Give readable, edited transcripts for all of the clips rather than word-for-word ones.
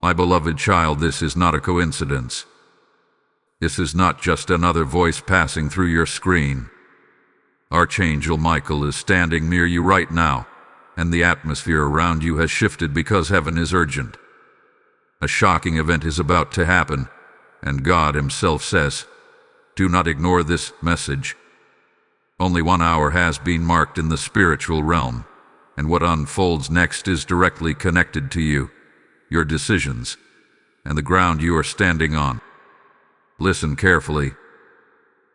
My beloved child, this is not a coincidence. This is not just another voice passing through your screen. Archangel Michael is standing near you right now, and the atmosphere around you has shifted because heaven is urgent. A shocking event is about to happen, and God Himself says, "Do not ignore this message." Only 1 hour has been marked in the spiritual realm, and what unfolds next is directly connected to you, your decisions, and the ground you are standing on. Listen carefully.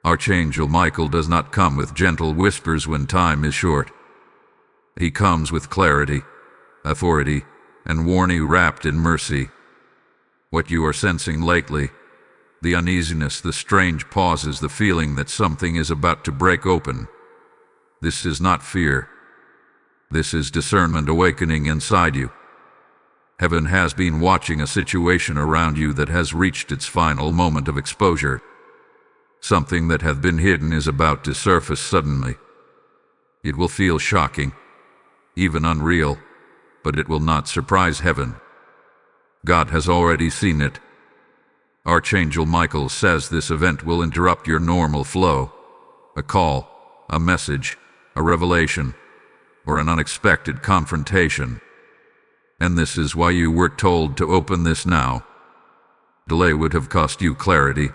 Archangel Michael does not come with gentle whispers when time is short. He comes with clarity, authority, and warning wrapped in mercy. What you are sensing lately, the uneasiness, the strange pauses, the feeling that something is about to break open, this is not fear. This is discernment awakening inside you. Heaven has been watching a situation around you that has reached its final moment of exposure. Something that had been hidden is about to surface suddenly. It will feel shocking, even unreal, but it will not surprise heaven. God has already seen it. Archangel Michael says this event will interrupt your normal flow. A call, a message, a revelation, or an unexpected confrontation. And this is why you were told to open this now. Delay would have cost you clarity.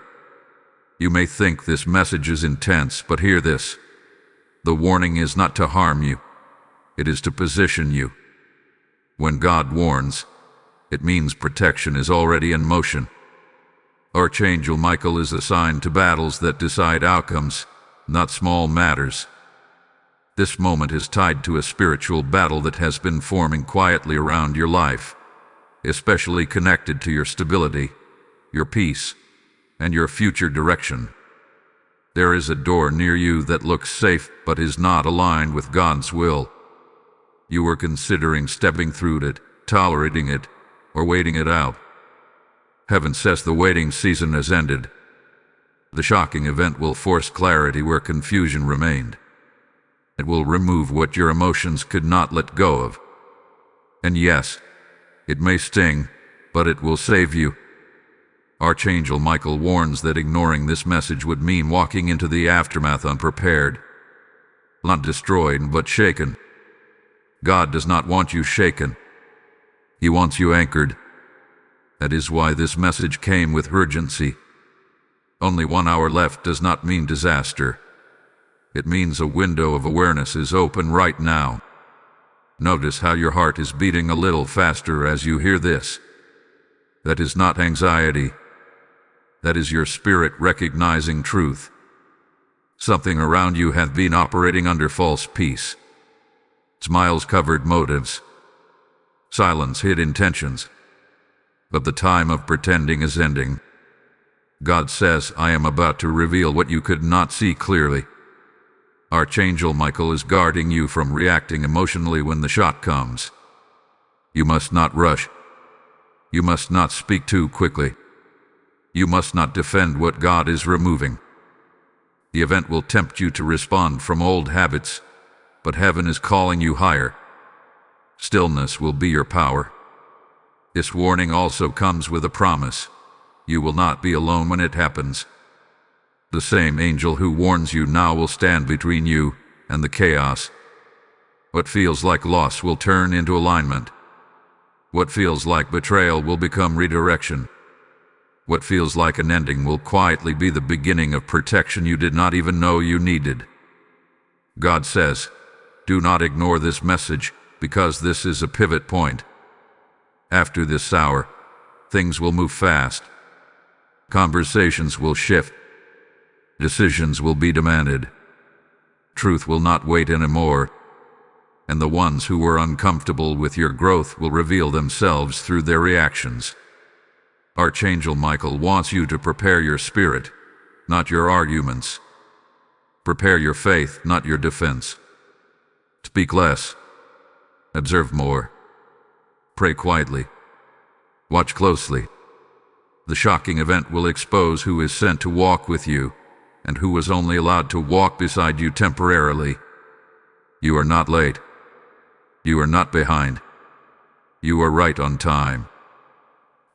You may think this message is intense, but hear this. The warning is not to harm you. It is to position you. When God warns, it means protection is already in motion. Archangel Michael is assigned to battles that decide outcomes, not small matters. This moment is tied to a spiritual battle that has been forming quietly around your life, especially connected to your stability, your peace, and your future direction. There is a door near you that looks safe but is not aligned with God's will. You are considering stepping through it, tolerating it, or waiting it out. Heaven says the waiting season has ended. The shocking event will force clarity where confusion remained. It will remove what your emotions could not let go of. And yes, it may sting, but it will save you. Archangel Michael warns that ignoring this message would mean walking into the aftermath unprepared. Not destroyed, but shaken. God does not want you shaken. He wants you anchored. That is why this message came with urgency. Only 1 hour left does not mean disaster. It means a window of awareness is open right now. Notice how your heart is beating a little faster as you hear this. That is not anxiety. That is your spirit recognizing truth. Something around you has been operating under false peace. Smiles covered motives. Silence hid intentions. But the time of pretending is ending. God says, I am about to reveal what you could not see clearly. Archangel Michael is guarding you from reacting emotionally when the shot comes. You must not rush. You must not speak too quickly. You must not defend what God is removing. The event will tempt you to respond from old habits, but heaven is calling you higher. Stillness will be your power. This warning also comes with a promise. You will not be alone when it happens. The same angel who warns you now will stand between you and the chaos. What feels like loss will turn into alignment. What feels like betrayal will become redirection. What feels like an ending will quietly be the beginning of protection you did not even know you needed. God says, do not ignore this message, because this is a pivot point. After this hour, things will move fast. Conversations will shift. Decisions will be demanded. Truth will not wait anymore. And the ones who were uncomfortable with your growth will reveal themselves through their reactions. Archangel Michael wants you to prepare your spirit, not your arguments. Prepare your faith, not your defense. Speak less. Observe more. Pray quietly. Watch closely. The shocking event will expose who is sent to walk with you, and who was only allowed to walk beside you temporarily. You are not late. You are not behind. You are right on time.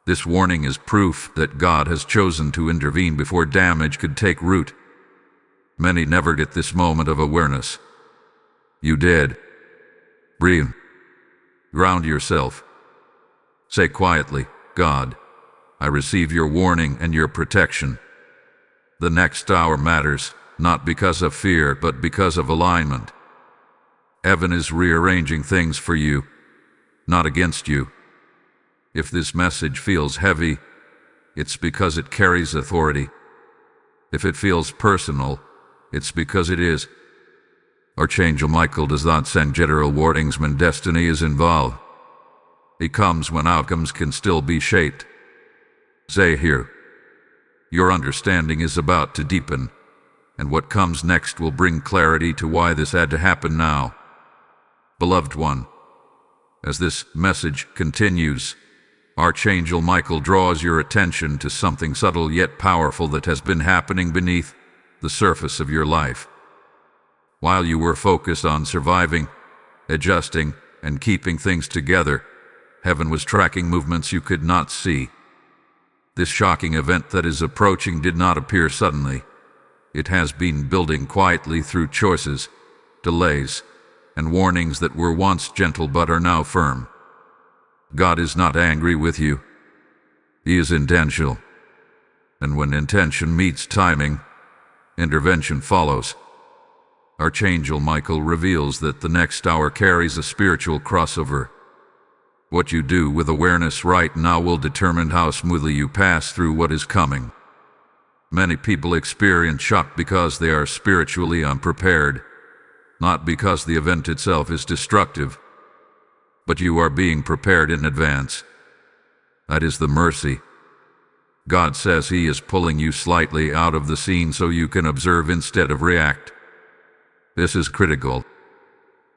This warning is proof that God has chosen to intervene before damage could take root. Many never get this moment of awareness. You did. Breathe. Ground yourself. Say quietly, God, I receive your warning and your protection. The next hour matters, not because of fear, but because of alignment. Heaven is rearranging things for you, not against you. If this message feels heavy, it's because it carries authority. If it feels personal, it's because it is. Archangel Michael does not send general warnings when destiny is involved. He comes when outcomes can still be shaped. Say here, your understanding is about to deepen, and what comes next will bring clarity to why this had to happen now. Beloved one, as this message continues, Archangel Michael draws your attention to something subtle yet powerful that has been happening beneath the surface of your life. While you were focused on surviving, adjusting, and keeping things together, heaven was tracking movements you could not see. This shocking event that is approaching did not appear suddenly. It has been building quietly through choices, delays, and warnings that were once gentle but are now firm. God is not angry with you. He is intentional. And when intention meets timing, intervention follows. Archangel Michael reveals that the next hour carries a spiritual crossover. What you do with awareness right now will determine how smoothly you pass through what is coming. Many people experience shock because they are spiritually unprepared, not because the event itself is destructive, but you are being prepared in advance. That is the mercy. God says He is pulling you slightly out of the scene so you can observe instead of react. This is critical.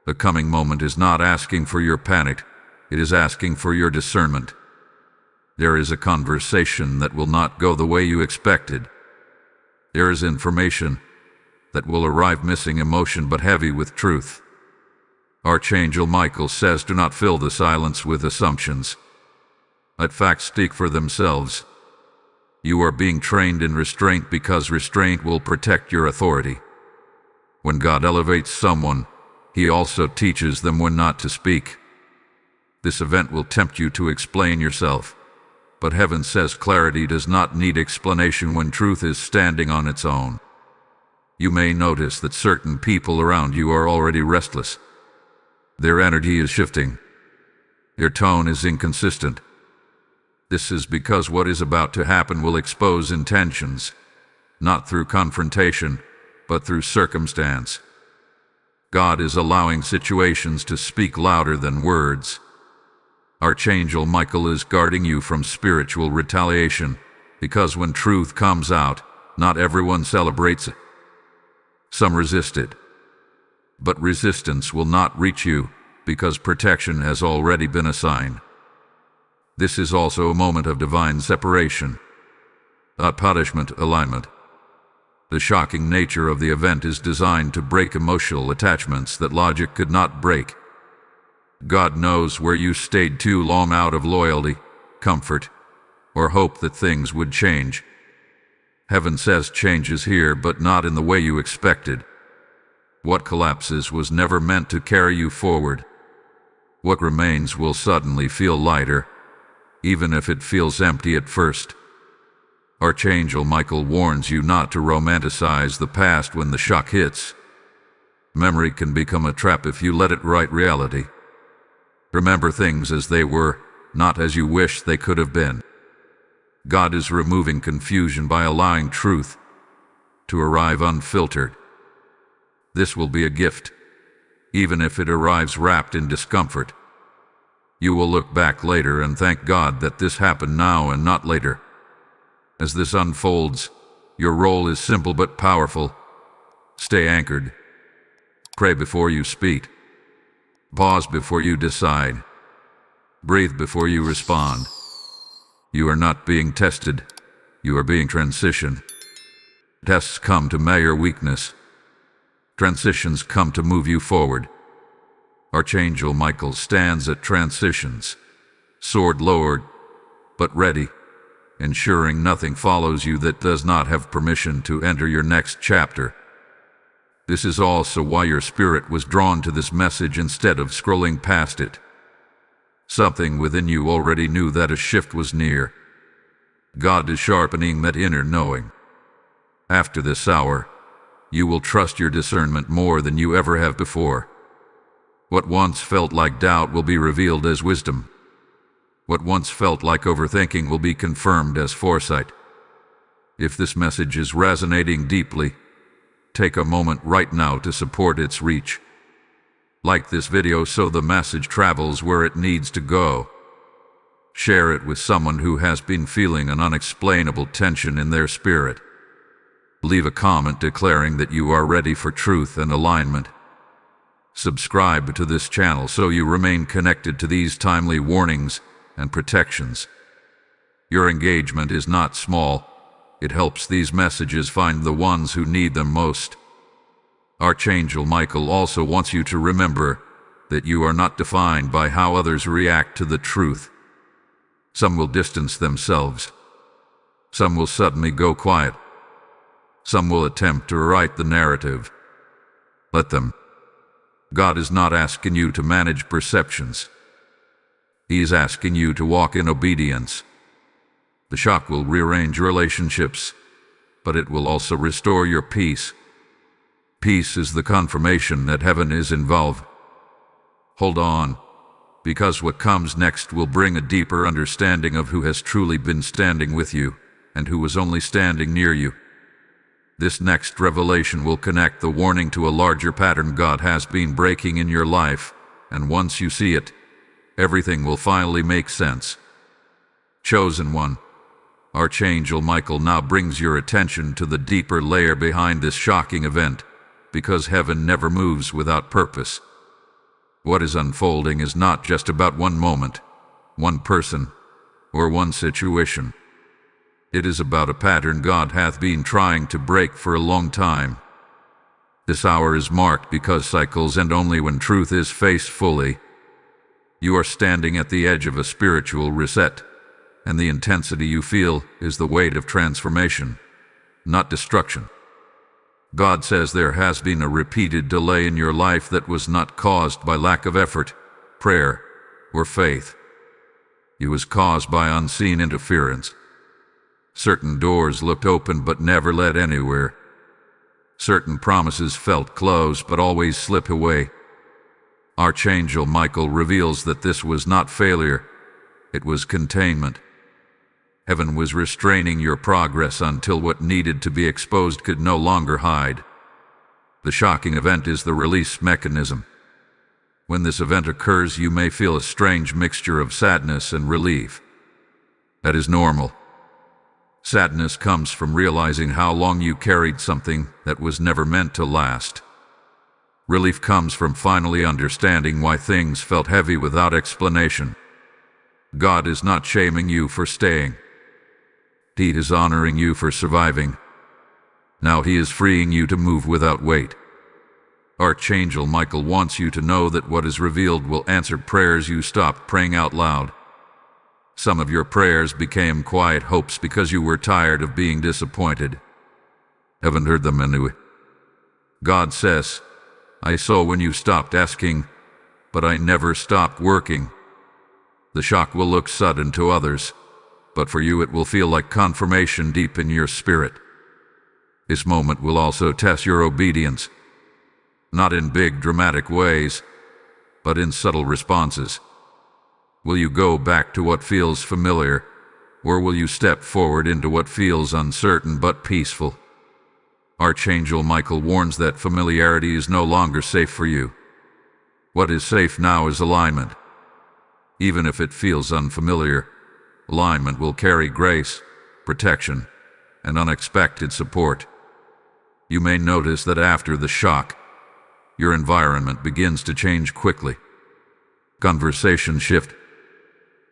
The coming moment is not asking for your panic. It is asking for your discernment. There is a conversation that will not go the way you expected. There is information that will arrive missing emotion but heavy with truth. Archangel Michael says, do not fill the silence with assumptions. Let facts speak for themselves. You are being trained in restraint because restraint will protect your authority. When God elevates someone, He also teaches them when not to speak. This event will tempt you to explain yourself, but heaven says clarity does not need explanation when truth is standing on its own. You may notice that certain people around you are already restless. Their energy is shifting. Their tone is inconsistent. This is because what is about to happen will expose intentions, not through confrontation, but through circumstance. God is allowing situations to speak louder than words. Archangel Michael is guarding you from spiritual retaliation, because when truth comes out, not everyone celebrates it. Some resist it. But resistance will not reach you, because protection has already been assigned. This is also a moment of divine separation, not punishment, alignment. The shocking nature of the event is designed to break emotional attachments that logic could not break. God knows where you stayed too long out of loyalty, comfort, or hope that things would change. Heaven says change is here, but not in the way you expected. What collapses was never meant to carry you forward. What remains will suddenly feel lighter, even if it feels empty at first. Archangel Michael warns you not to romanticize the past when the shock hits. Memory can become a trap if you let it write reality. Remember things as they were, not as you wish they could have been. God is removing confusion by allowing truth to arrive unfiltered. This will be a gift, even if it arrives wrapped in discomfort. You will look back later and thank God that this happened now and not later. As this unfolds, your role is simple but powerful. Stay anchored. Pray before you speak. Pause before you decide. Breathe before you respond. You are not being tested. You are being transitioned. Tests come to measure weakness. Transitions come to move you forward. Archangel Michael stands at transitions, sword lowered, but ready, ensuring nothing follows you that does not have permission to enter your next chapter. This is also why your spirit was drawn to this message instead of scrolling past it. Something within you already knew that a shift was near. God is sharpening that inner knowing. After this hour, you will trust your discernment more than you ever have before. What once felt like doubt will be revealed as wisdom. What once felt like overthinking will be confirmed as foresight. If this message is resonating deeply, take a moment right now to support its reach. Like this video so the message travels where it needs to go. Share it with someone who has been feeling an unexplainable tension in their spirit. Leave a comment declaring that you are ready for truth and alignment. Subscribe to this channel so you remain connected to these timely warnings and protections. Your engagement is not small. It helps these messages find the ones who need them most. Archangel Michael also wants you to remember that you are not defined by how others react to the truth. Some will distance themselves. Some will suddenly go quiet. Some will attempt to rewrite the narrative. Let them. God is not asking you to manage perceptions. He is asking you to walk in obedience. The shock will rearrange relationships, but it will also restore your peace. Peace is the confirmation that heaven is involved. Hold on, because what comes next will bring a deeper understanding of who has truly been standing with you and who was only standing near you. This next revelation will connect the warning to a larger pattern God has been breaking in your life, and once you see it, everything will finally make sense. Chosen one, Archangel Michael now brings your attention to the deeper layer behind this shocking event, because heaven never moves without purpose. What is unfolding is not just about one moment, one person, or one situation. It is about a pattern God hath been trying to break for a long time. This hour is marked because cycles end only when truth is faced fully. You are standing at the edge of a spiritual reset, and the intensity you feel is the weight of transformation, not destruction. God says there has been a repeated delay in your life that was not caused by lack of effort, prayer, or faith. It was caused by unseen interference. Certain doors looked open but never led anywhere. Certain promises felt close but always slip away. Archangel Michael reveals that this was not failure, it was containment. Heaven was restraining your progress until what needed to be exposed could no longer hide. The shocking event is the release mechanism. When this event occurs, you may feel a strange mixture of sadness and relief. That is normal. Sadness comes from realizing how long you carried something that was never meant to last. Relief comes from finally understanding why things felt heavy without explanation. God is not shaming you for staying. He is honoring you for surviving. Now he is freeing you to move without weight. Archangel Michael wants you to know that what is revealed will answer prayers you stopped praying out loud. Some of your prayers became quiet hopes because you were tired of being disappointed. Haven't heard them anyway. God says, I saw when you stopped asking, but I never stopped working. The shock will look sudden to others, but for you it will feel like confirmation deep in your spirit. This moment will also test your obedience, not in big dramatic ways, but in subtle responses. Will you go back to what feels familiar, or will you step forward into what feels uncertain but peaceful? Archangel Michael warns that familiarity is no longer safe for you. What is safe now is alignment. Even if it feels unfamiliar, alignment will carry grace, protection, and unexpected support. You may notice that after the shock, your environment begins to change quickly. Conversations shift.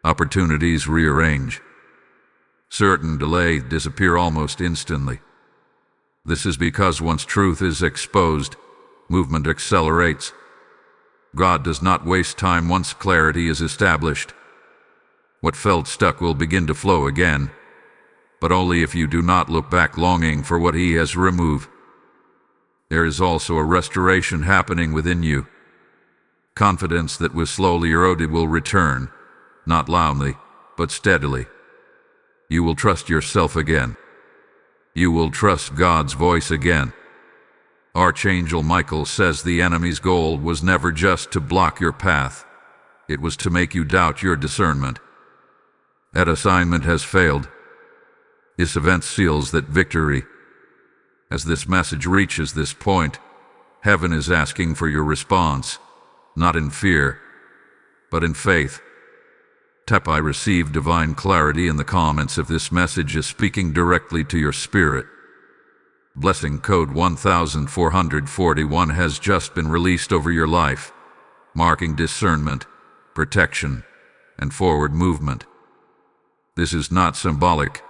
Opportunities rearrange. Certain delays disappear almost instantly. This is because once truth is exposed, movement accelerates. God does not waste time once clarity is established. What felt stuck will begin to flow again, but only if you do not look back longing for what he has removed. There is also a restoration happening within you. Confidence that was slowly eroded will return, not loudly, but steadily. You will trust yourself again. You will trust God's voice again. Archangel Michael says the enemy's goal was never just to block your path. It was to make you doubt your discernment. That assignment has failed. This event seals that victory. As this message reaches this point, heaven is asking for your response, not in fear, but in faith. Tap I receive divine clarity in the comments if this message is speaking directly to your spirit. Blessing code 1441 has just been released over your life, marking discernment, protection, and forward movement. This is not symbolic.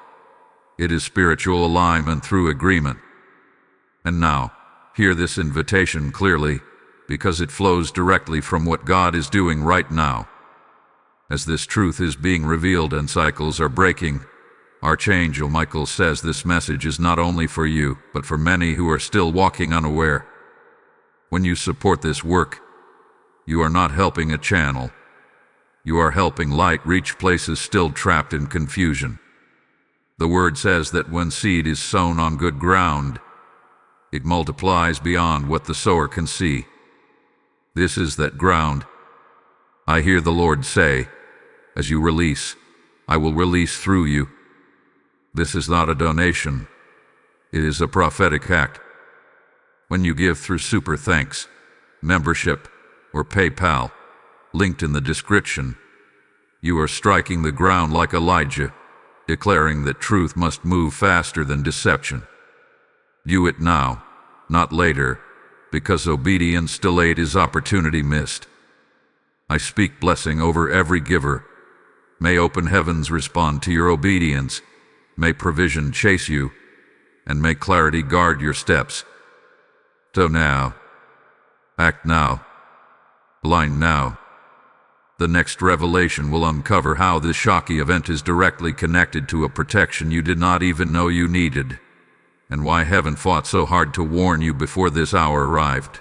It is spiritual alignment through agreement. And now, hear this invitation clearly, because it flows directly from what God is doing right now. As this truth is being revealed and cycles are breaking, Archangel Michael says this message is not only for you, but for many who are still walking unaware. When you support this work, you are not helping a channel. You are helping light reach places still trapped in confusion. The word says that when seed is sown on good ground, it multiplies beyond what the sower can see. This is that ground. I hear the Lord say, as you release, I will release through you. This is not a donation. It is a prophetic act. When you give through Super Thanks, membership, or PayPal, linked in the description, you are striking the ground like Elijah, declaring that truth must move faster than deception. Do it now, not later, because obedience delayed is opportunity missed. I speak blessing over every giver. May open heavens respond to your obedience. May provision chase you, and may clarity guard your steps. So now, act now, align now. The next revelation will uncover how this shocking event is directly connected to a protection you did not even know you needed, and why heaven fought so hard to warn you before this hour arrived.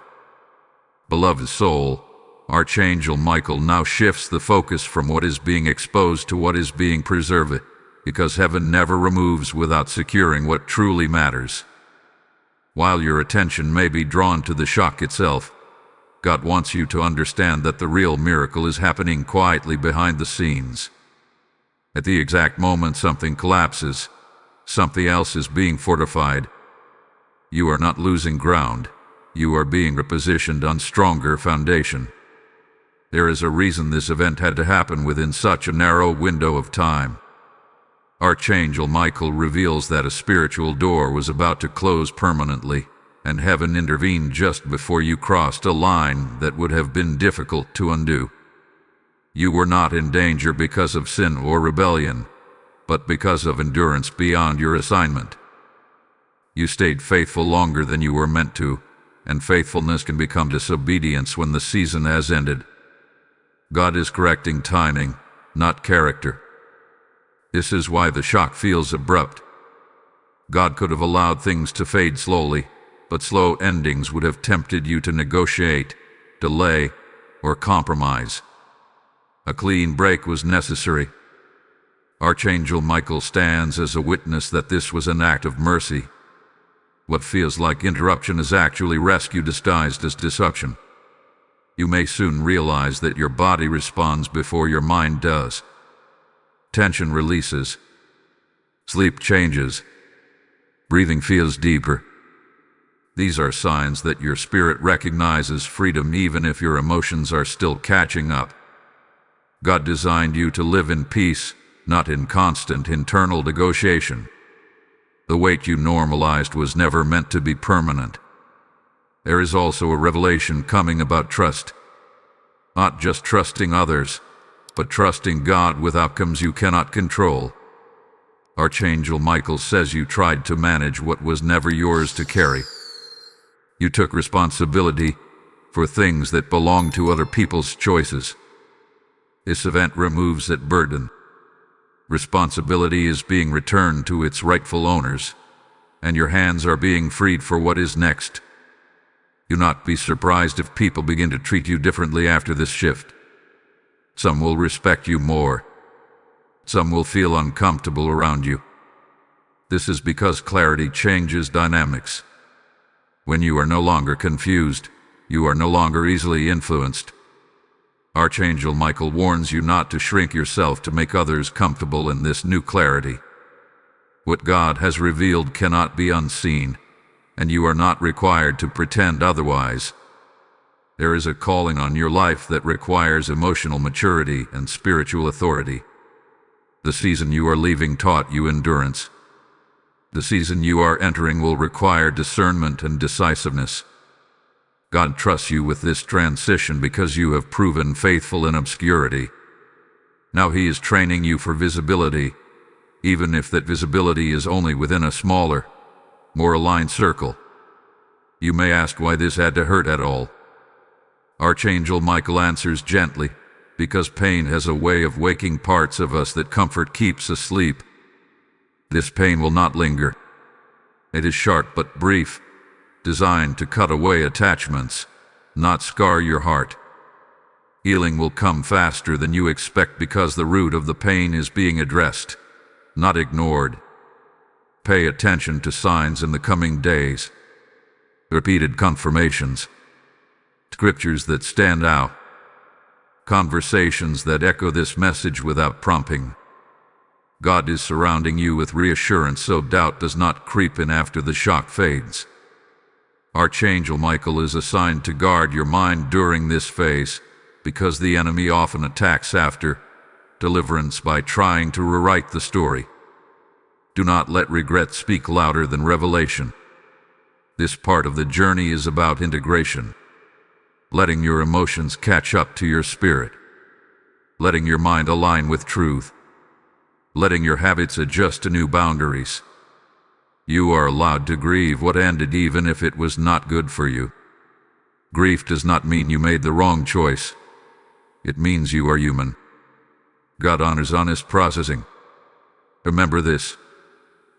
Beloved soul, Archangel Michael now shifts the focus from what is being exposed to what is being preserved, because heaven never removes without securing what truly matters. While your attention may be drawn to the shock itself, God wants you to understand that the real miracle is happening quietly behind the scenes. At the exact moment something collapses, something else is being fortified. You are not losing ground. You are being repositioned on stronger foundation. There is a reason this event had to happen within such a narrow window of time. Archangel Michael reveals that a spiritual door was about to close permanently, and heaven intervened just before you crossed a line that would have been difficult to undo. You were not in danger because of sin or rebellion, but because of endurance beyond your assignment. You stayed faithful longer than you were meant to, and faithfulness can become disobedience when the season has ended. God is correcting timing, not character. This is why the shock feels abrupt. God could have allowed things to fade slowly, but slow endings would have tempted you to negotiate, delay, or compromise. A clean break was necessary. Archangel Michael stands as a witness that this was an act of mercy. What feels like interruption is actually rescue disguised as deception. You may soon realize that your body responds before your mind does. Tension releases. Sleep changes. Breathing feels deeper. These are signs that your spirit recognizes freedom even if your emotions are still catching up. God designed you to live in peace, not in constant internal negotiation. The weight you normalized was never meant to be permanent. There is also a revelation coming about trust. Not just trusting others, but trusting God with outcomes you cannot control. Archangel Michael says you tried to manage what was never yours to carry. You took responsibility for things that belonged to other people's choices. This event removes that burden. Responsibility is being returned to its rightful owners, and your hands are being freed for what is next. Do not be surprised if people begin to treat you differently after this shift. Some will respect you more. Some will feel uncomfortable around you. This is because clarity changes dynamics. When you are no longer confused, you are no longer easily influenced. Archangel Michael warns you not to shrink yourself to make others comfortable in this new clarity. What God has revealed cannot be unseen, and you are not required to pretend otherwise. There is a calling on your life that requires emotional maturity and spiritual authority. The season you are leaving taught you endurance. The season you are entering will require discernment and decisiveness. God trusts you with this transition because you have proven faithful in obscurity. Now He is training you for visibility, even if that visibility is only within a smaller, more aligned circle. You may ask why this had to hurt at all. Archangel Michael answers gently, because pain has a way of waking parts of us that comfort keeps asleep. This pain will not linger. It is sharp but brief, designed to cut away attachments, not scar your heart. Healing will come faster than you expect because the root of the pain is being addressed, not ignored. Pay attention to signs in the coming days. Repeated confirmations. Scriptures that stand out. Conversations that echo this message without prompting. God is surrounding you with reassurance so doubt does not creep in after the shock fades. Archangel Michael is assigned to guard your mind during this phase, because the enemy often attacks after deliverance by trying to rewrite the story. Do not let regret speak louder than revelation. This part of the journey is about integration, letting your emotions catch up to your spirit, letting your mind align with truth, letting your habits adjust to new boundaries. You are allowed to grieve what ended even if it was not good for you. Grief does not mean you made the wrong choice. It means you are human. God honors honest processing. Remember this.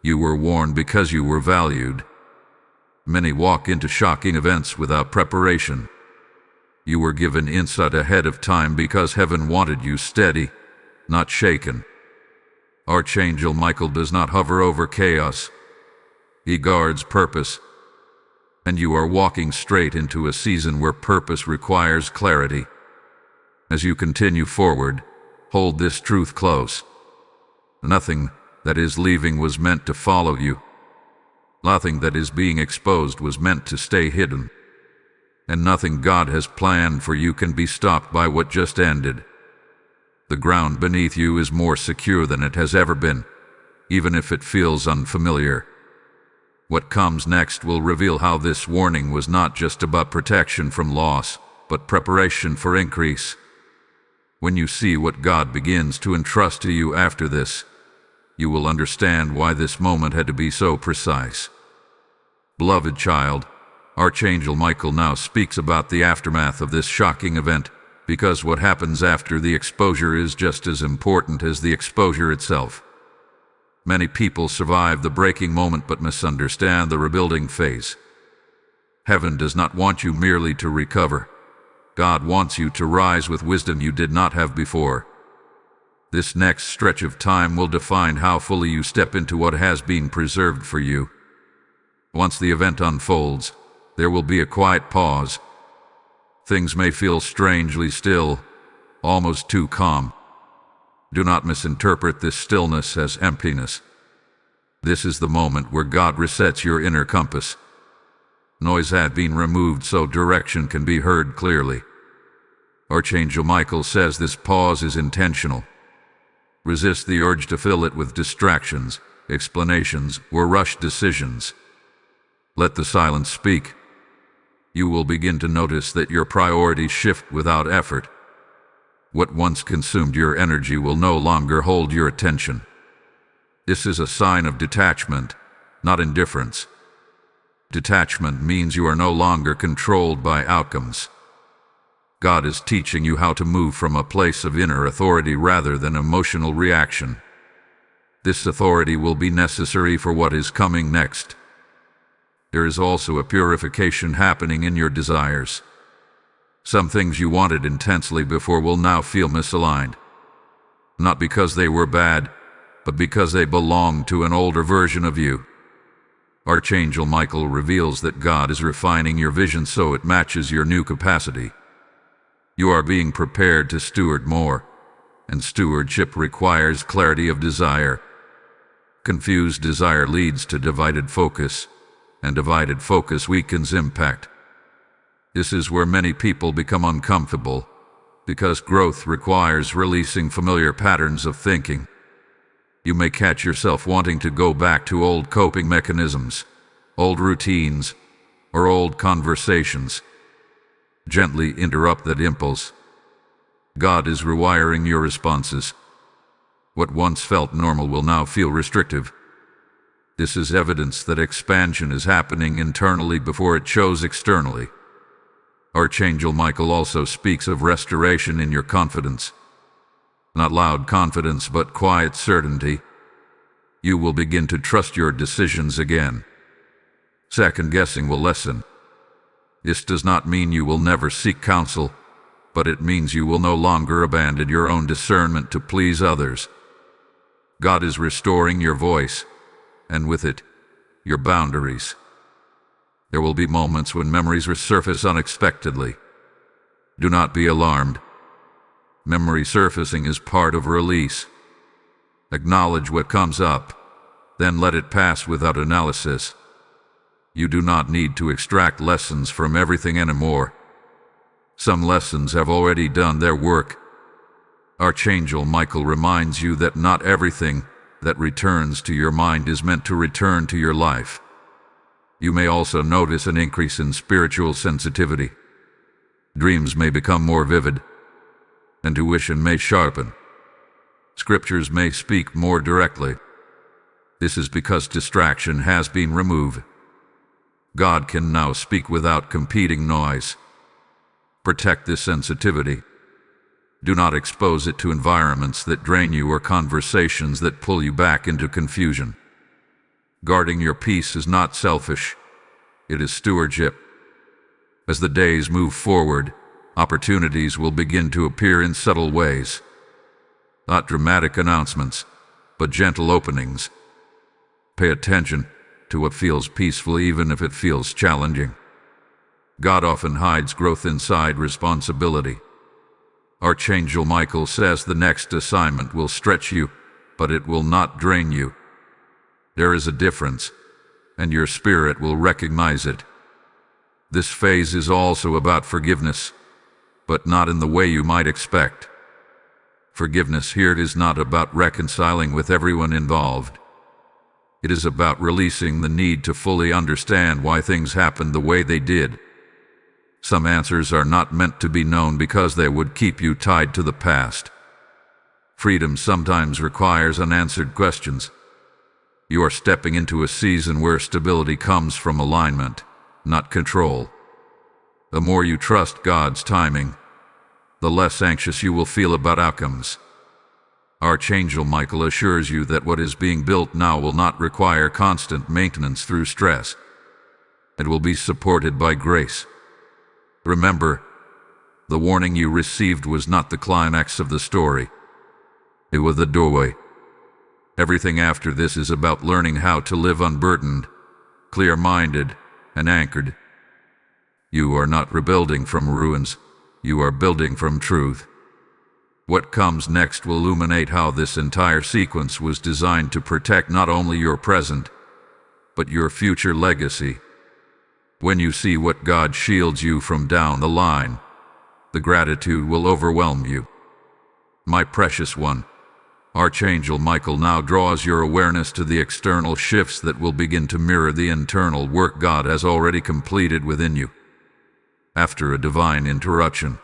You were warned because you were valued. Many walk into shocking events without preparation. You were given insight ahead of time because heaven wanted you steady, not shaken. Archangel Michael does not hover over chaos. He guards purpose. And you are walking straight into a season where purpose requires clarity. As you continue forward, hold this truth close. Nothing that is leaving was meant to follow you. Nothing that is being exposed was meant to stay hidden. And nothing God has planned for you can be stopped by what just ended. The ground beneath you is more secure than it has ever been, even if it feels unfamiliar. What comes next will reveal how this warning was not just about protection from loss, but preparation for increase. When you see what God begins to entrust to you after this, you will understand why this moment had to be so precise. Beloved child, Archangel Michael now speaks about the aftermath of this shocking event, because what happens after the exposure is just as important as the exposure itself. Many people survive the breaking moment but misunderstand the rebuilding phase. Heaven does not want you merely to recover. God wants you to rise with wisdom you did not have before. This next stretch of time will define how fully you step into what has been preserved for you. Once the event unfolds, there will be a quiet pause. Things may feel strangely still, almost too calm. Do not misinterpret this stillness as emptiness. This is the moment where God resets your inner compass. Noise had been removed so direction can be heard clearly. Archangel Michael says this pause is intentional. Resist the urge to fill it with distractions, explanations, or rushed decisions. Let the silence speak. You will begin to notice that your priorities shift without effort. What once consumed your energy will no longer hold your attention. This is a sign of detachment, not indifference. Detachment means you are no longer controlled by outcomes. God is teaching you how to move from a place of inner authority rather than emotional reaction. This authority will be necessary for what is coming next. There is also a purification happening in your desires. Some things you wanted intensely before will now feel misaligned. Not because they were bad, but because they belong to an older version of you. Archangel Michael reveals that God is refining your vision so it matches your new capacity. You are being prepared to steward more, and stewardship requires clarity of desire. Confused desire leads to divided focus, and divided focus weakens impact. This is where many people become uncomfortable, because growth requires releasing familiar patterns of thinking. You may catch yourself wanting to go back to old coping mechanisms, old routines, or old conversations. Gently interrupt that impulse. God is rewiring your responses. What once felt normal will now feel restrictive. This is evidence that expansion is happening internally before it shows externally. Archangel Michael also speaks of restoration in your confidence. Not loud confidence, but quiet certainty. You will begin to trust your decisions again. Second guessing will lessen. This does not mean you will never seek counsel, but it means you will no longer abandon your own discernment to please others. God is restoring your voice, and with it, your boundaries. There will be moments when memories resurface unexpectedly. Do not be alarmed. Memory surfacing is part of release. Acknowledge what comes up, then let it pass without analysis. You do not need to extract lessons from everything anymore. Some lessons have already done their work. Archangel Michael reminds you that not everything that returns to your mind is meant to return to your life. You may also notice an increase in spiritual sensitivity. Dreams may become more vivid. Intuition may sharpen. Scriptures may speak more directly. This is because distraction has been removed. God can now speak without competing noise. Protect this sensitivity. Do not expose it to environments that drain you or conversations that pull you back into confusion. Guarding your peace is not selfish. It is stewardship. As the days move forward, opportunities will begin to appear in subtle ways. Not dramatic announcements, but gentle openings. Pay attention to what feels peaceful even if it feels challenging. God often hides growth inside responsibility. Archangel Michael says the next assignment will stretch you, but it will not drain you. There is a difference, and your spirit will recognize it. This phase is also about forgiveness, but not in the way you might expect. Forgiveness here is not about reconciling with everyone involved. It is about releasing the need to fully understand why things happened the way they did. Some answers are not meant to be known because they would keep you tied to the past. Freedom sometimes requires unanswered questions. You are stepping into a season where stability comes from alignment, not control. The more you trust God's timing, the less anxious you will feel about outcomes. Archangel Michael assures you that what is being built now will not require constant maintenance through stress. It will be supported by grace. Remember, the warning you received was not the climax of the story. It was the doorway. Everything after this is about learning how to live unburdened, clear-minded, and anchored. You are not rebuilding from ruins. You are building from truth. What comes next will illuminate how this entire sequence was designed to protect not only your present, but your future legacy. When you see what God shields you from down the line, the gratitude will overwhelm you. My precious one, Archangel Michael now draws your awareness to the external shifts that will begin to mirror the internal work God has already completed within you. After a divine interruption,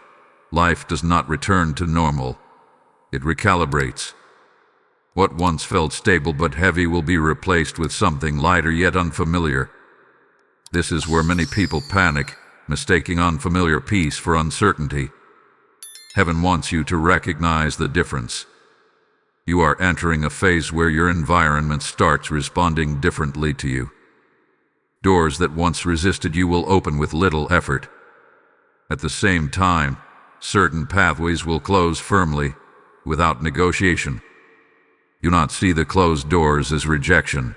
life does not return to normal. It recalibrates. What once felt stable but heavy will be replaced with something lighter yet unfamiliar. This is where many people panic, mistaking unfamiliar peace for uncertainty. Heaven wants you to recognize the difference. You are entering a phase where your environment starts responding differently to you. Doors that once resisted you will open with little effort. At the same time, certain pathways will close firmly, without negotiation. Do not see the closed doors as rejection.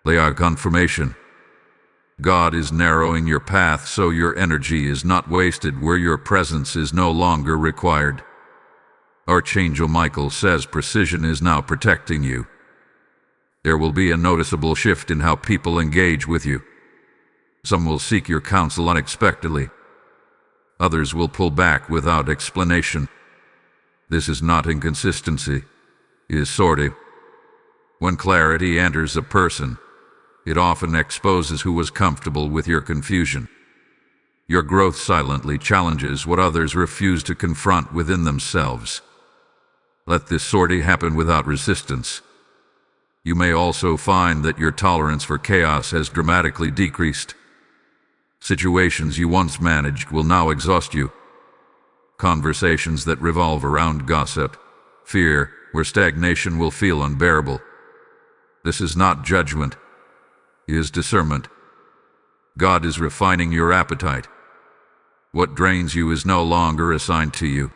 They are confirmation. God is narrowing your path so your energy is not wasted where your presence is no longer required. Archangel Michael says precision is now protecting you. There will be a noticeable shift in how people engage with you. Some will seek your counsel unexpectedly. Others will pull back without explanation. This is not inconsistency. It is sorting. When clarity enters a person, it often exposes who was comfortable with your confusion. Your growth silently challenges what others refuse to confront within themselves. Let this sorting happen without resistance. You may also find that your tolerance for chaos has dramatically decreased. Situations you once managed will now exhaust you. Conversations that revolve around gossip, fear, or stagnation will feel unbearable. This is not judgment. It is discernment. God is refining your appetite. What drains you is no longer assigned to you.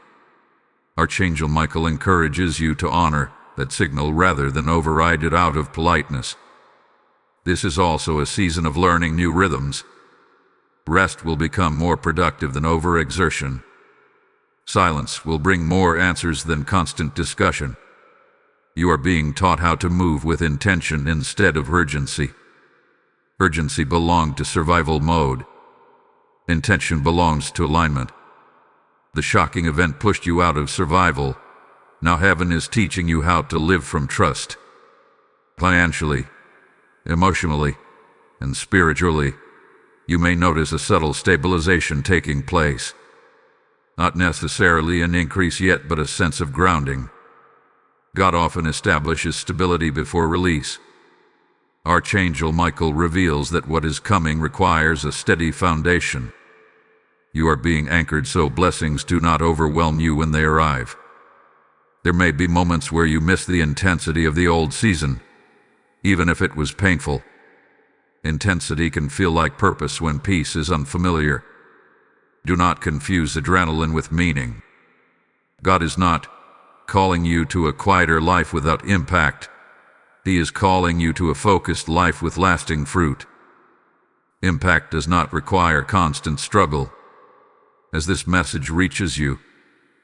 Archangel Michael encourages you to honor that signal rather than override it out of politeness. This is also a season of learning new rhythms. Rest will become more productive than overexertion. Silence will bring more answers than constant discussion. You are being taught how to move with intention instead of urgency. Urgency belonged to survival mode. Intention belongs to alignment. The shocking event pushed you out of survival. Now heaven is teaching you how to live from trust. Financially, emotionally, and spiritually, you may notice a subtle stabilization taking place. Not necessarily an increase yet, but a sense of grounding. God often establishes stability before release. Archangel Michael reveals that what is coming requires a steady foundation. You are being anchored so blessings do not overwhelm you when they arrive. There may be moments where you miss the intensity of the old season, even if it was painful. Intensity can feel like purpose when peace is unfamiliar. Do not confuse adrenaline with meaning. God is not calling you to a quieter life without impact. He is calling you to a focused life with lasting fruit. Impact does not require constant struggle. As this message reaches you,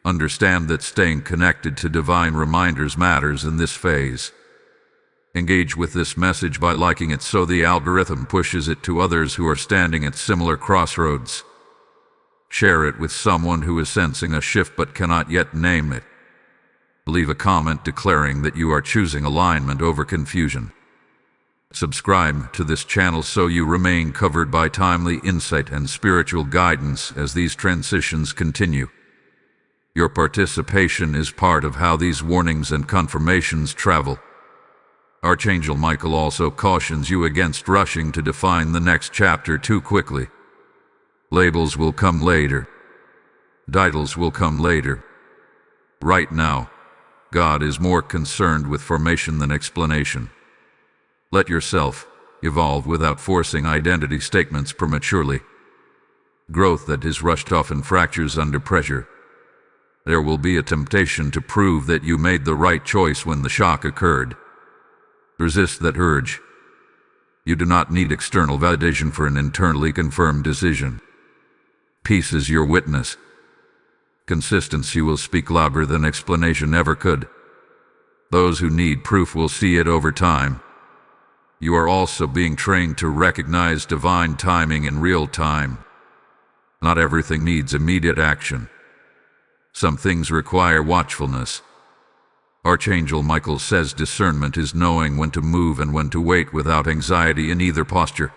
understand that staying connected to divine reminders matters in this phase. Engage with this message by liking it so the algorithm pushes it to others who are standing at similar crossroads. Share it with someone who is sensing a shift but cannot yet name it. Leave a comment declaring that you are choosing alignment over confusion. Subscribe to this channel so you remain covered by timely insight and spiritual guidance as these transitions continue. Your participation is part of how these warnings and confirmations travel. Archangel Michael also cautions you against rushing to define the next chapter too quickly. Labels will come later. Titles will come later. Right now, God is more concerned with formation than explanation. Let yourself evolve without forcing identity statements prematurely. Growth that is rushed often fractures under pressure. There will be a temptation to prove that you made the right choice when the shock occurred. Resist that urge. You do not need external validation for an internally confirmed decision. Peace is your witness. Consistency will speak louder than explanation ever could. Those who need proof will see it over time. You are also being trained to recognize divine timing in real time. Not everything needs immediate action. Some things require watchfulness. Archangel Michael says discernment is knowing when to move and when to wait without anxiety in either posture.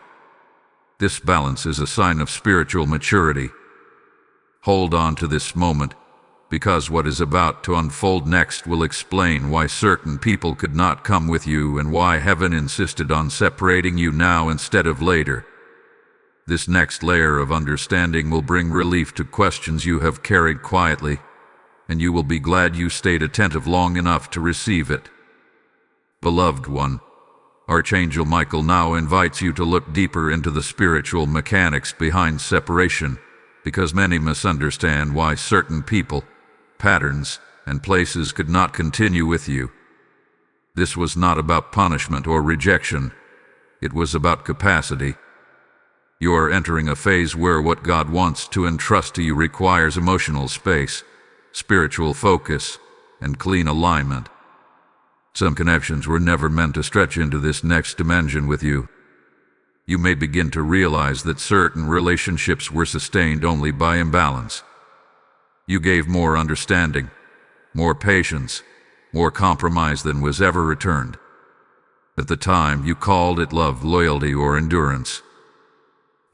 This balance is a sign of spiritual maturity. Hold on to this moment, because what is about to unfold next will explain why certain people could not come with you and why heaven insisted on separating you now instead of later. This next layer of understanding will bring relief to questions you have carried quietly. and you will be glad you stayed attentive long enough to receive it. Beloved one, Archangel Michael now invites you to look deeper into the spiritual mechanics behind separation, because many misunderstand why certain people, patterns, and places could not continue with you. This was not about punishment or rejection. It was about capacity. You are entering a phase where what God wants to entrust to you requires emotional space, spiritual focus, and clean alignment. Some connections were never meant to stretch into this next dimension with you. You may begin to realize that certain relationships were sustained only by imbalance. You gave more understanding, more patience, more compromise than was ever returned. At the time, you called it love, loyalty, or endurance.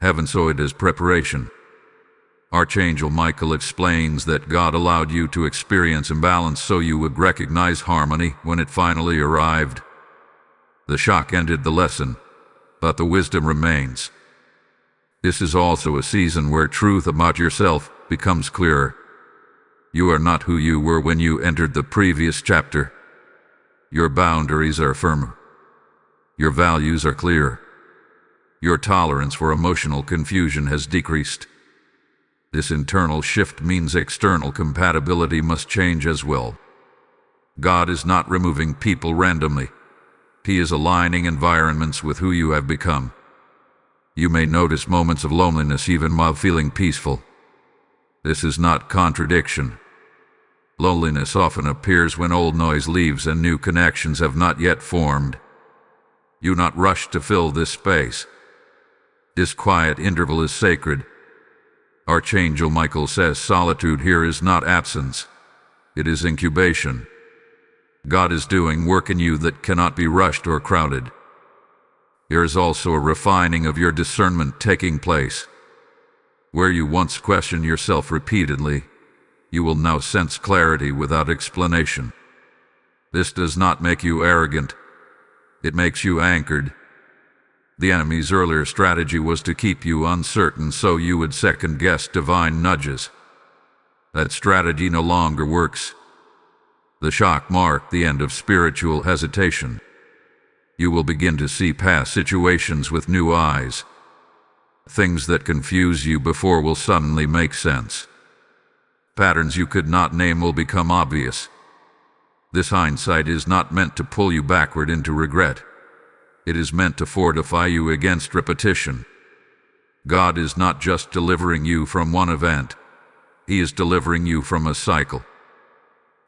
Heaven saw it as preparation. Archangel Michael explains that God allowed you to experience imbalance so you would recognize harmony when it finally arrived. The shock ended the lesson, but the wisdom remains. This is also a season where truth about yourself becomes clearer. You are not who you were when you entered the previous chapter. Your boundaries are firmer. Your values are clear. Your tolerance for emotional confusion has decreased. This internal shift means external compatibility must change as well. God is not removing people randomly. He is aligning environments with who you have become. You may notice moments of loneliness even while feeling peaceful. This is not contradiction. Loneliness often appears when old noise leaves and new connections have not yet formed. You not rush to fill this space. This quiet interval is sacred. Archangel Michael says solitude here is not absence. It is incubation. God is doing work in you that cannot be rushed or crowded. There is also a refining of your discernment taking place. Where you once questioned yourself repeatedly, you will now sense clarity without explanation. This does not make you arrogant. It makes you anchored. The enemy's earlier strategy was to keep you uncertain so you would second-guess divine nudges. That strategy no longer works. The shock marked the end of spiritual hesitation. You will begin to see past situations with new eyes. Things that confuse you before will suddenly make sense. Patterns you could not name will become obvious. This hindsight is not meant to pull you backward into regret. It is meant to fortify you against repetition. God is not just delivering you from one event. He is delivering you from a cycle.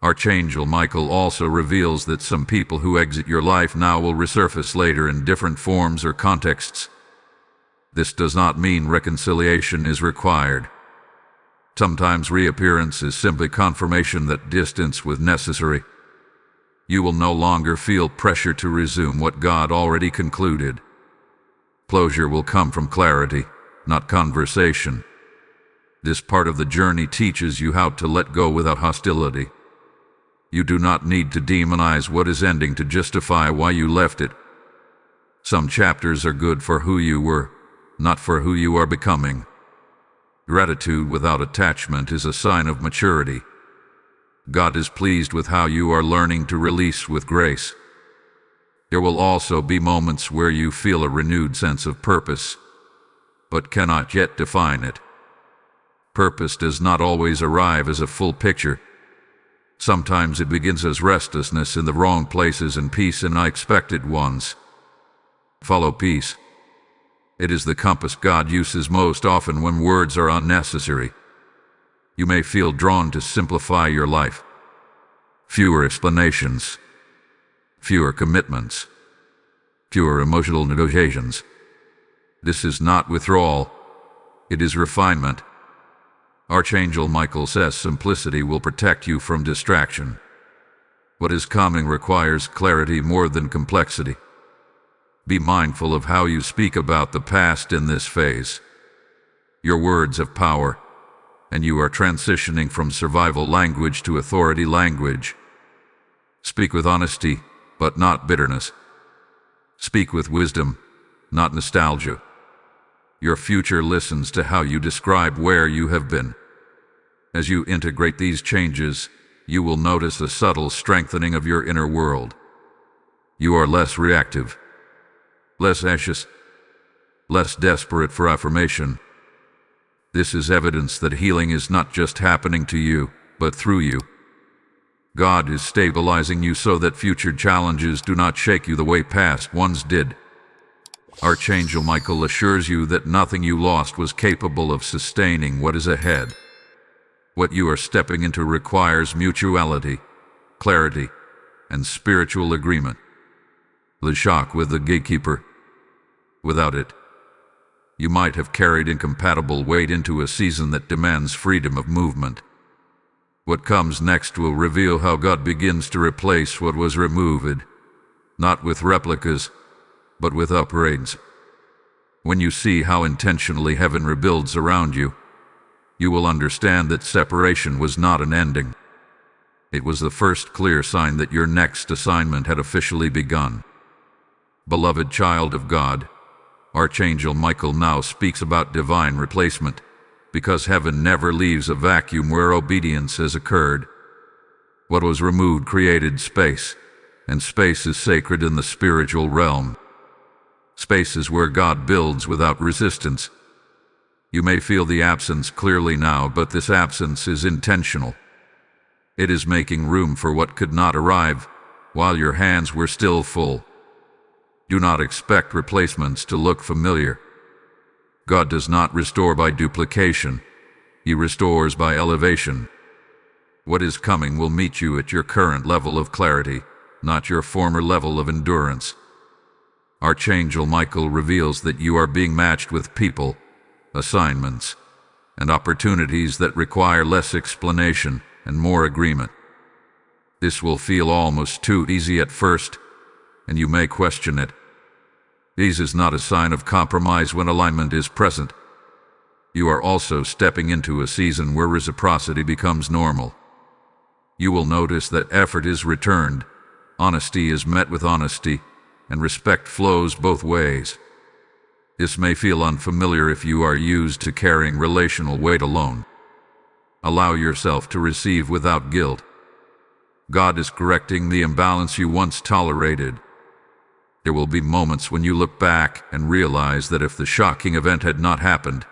Archangel Michael also reveals that some people who exit your life now will resurface later in different forms or contexts. This does not mean reconciliation is required. Sometimes reappearance is simply confirmation that distance was necessary. You will no longer feel pressure to resume what God already concluded. Closure will come from clarity, not conversation. This part of the journey teaches you how to let go without hostility. You do not need to demonize what is ending to justify why you left it. Some chapters are good for who you were, not for who you are becoming. Gratitude without attachment is a sign of maturity. God is pleased with how you are learning to release with grace. There will also be moments where you feel a renewed sense of purpose, but cannot yet define it. Purpose does not always arrive as a full picture. Sometimes it begins as restlessness in the wrong places and peace in unexpected ones. Follow peace. It is the compass God uses most often when words are unnecessary. You may feel drawn to simplify your life. Fewer explanations. Fewer commitments. Fewer emotional negotiations. This is not withdrawal. It is refinement. Archangel Michael says simplicity will protect you from distraction. What is coming requires clarity more than complexity. Be mindful of how you speak about the past in this phase. Your words have power, and you are transitioning from survival language to authority language. Speak with honesty, but not bitterness. Speak with wisdom, not nostalgia. Your future listens to how you describe where you have been. As you integrate these changes, you will notice a subtle strengthening of your inner world. You are less reactive, less anxious, less desperate for affirmation. This is evidence that healing is not just happening to you, but through you. God is stabilizing you so that future challenges do not shake you the way past ones did. Archangel Michael assures you that nothing you lost was capable of sustaining what is ahead. What you are stepping into requires mutuality, clarity, and spiritual agreement. The shock with the gatekeeper. Without it, you might have carried incompatible weight into a season that demands freedom of movement. What comes next will reveal how God begins to replace what was removed, not with replicas, but with upgrades. When you see how intentionally heaven rebuilds around you, you will understand that separation was not an ending. It was the first clear sign that your next assignment had officially begun. Beloved child of God, Archangel Michael now speaks about divine replacement, because heaven never leaves a vacuum where obedience has occurred. What was removed created space, and space is sacred in the spiritual realm. Space is where God builds without resistance. You may feel the absence clearly now, but this absence is intentional. It is making room for what could not arrive while your hands were still full. Do not expect replacements to look familiar. God does not restore by duplication. He restores by elevation. What is coming will meet you at your current level of clarity, not your former level of endurance. Archangel Michael reveals that you are being matched with people, assignments, and opportunities that require less explanation and more agreement. This will feel almost too easy at first, and you may question it. Ease is not a sign of compromise when alignment is present. You are also stepping into a season where reciprocity becomes normal. You will notice that effort is returned, honesty is met with honesty, and respect flows both ways. This may feel unfamiliar if you are used to carrying relational weight alone. Allow yourself to receive without guilt. God is correcting the imbalance you once tolerated. There will be moments when you look back and realize that if the shocking event had not happened,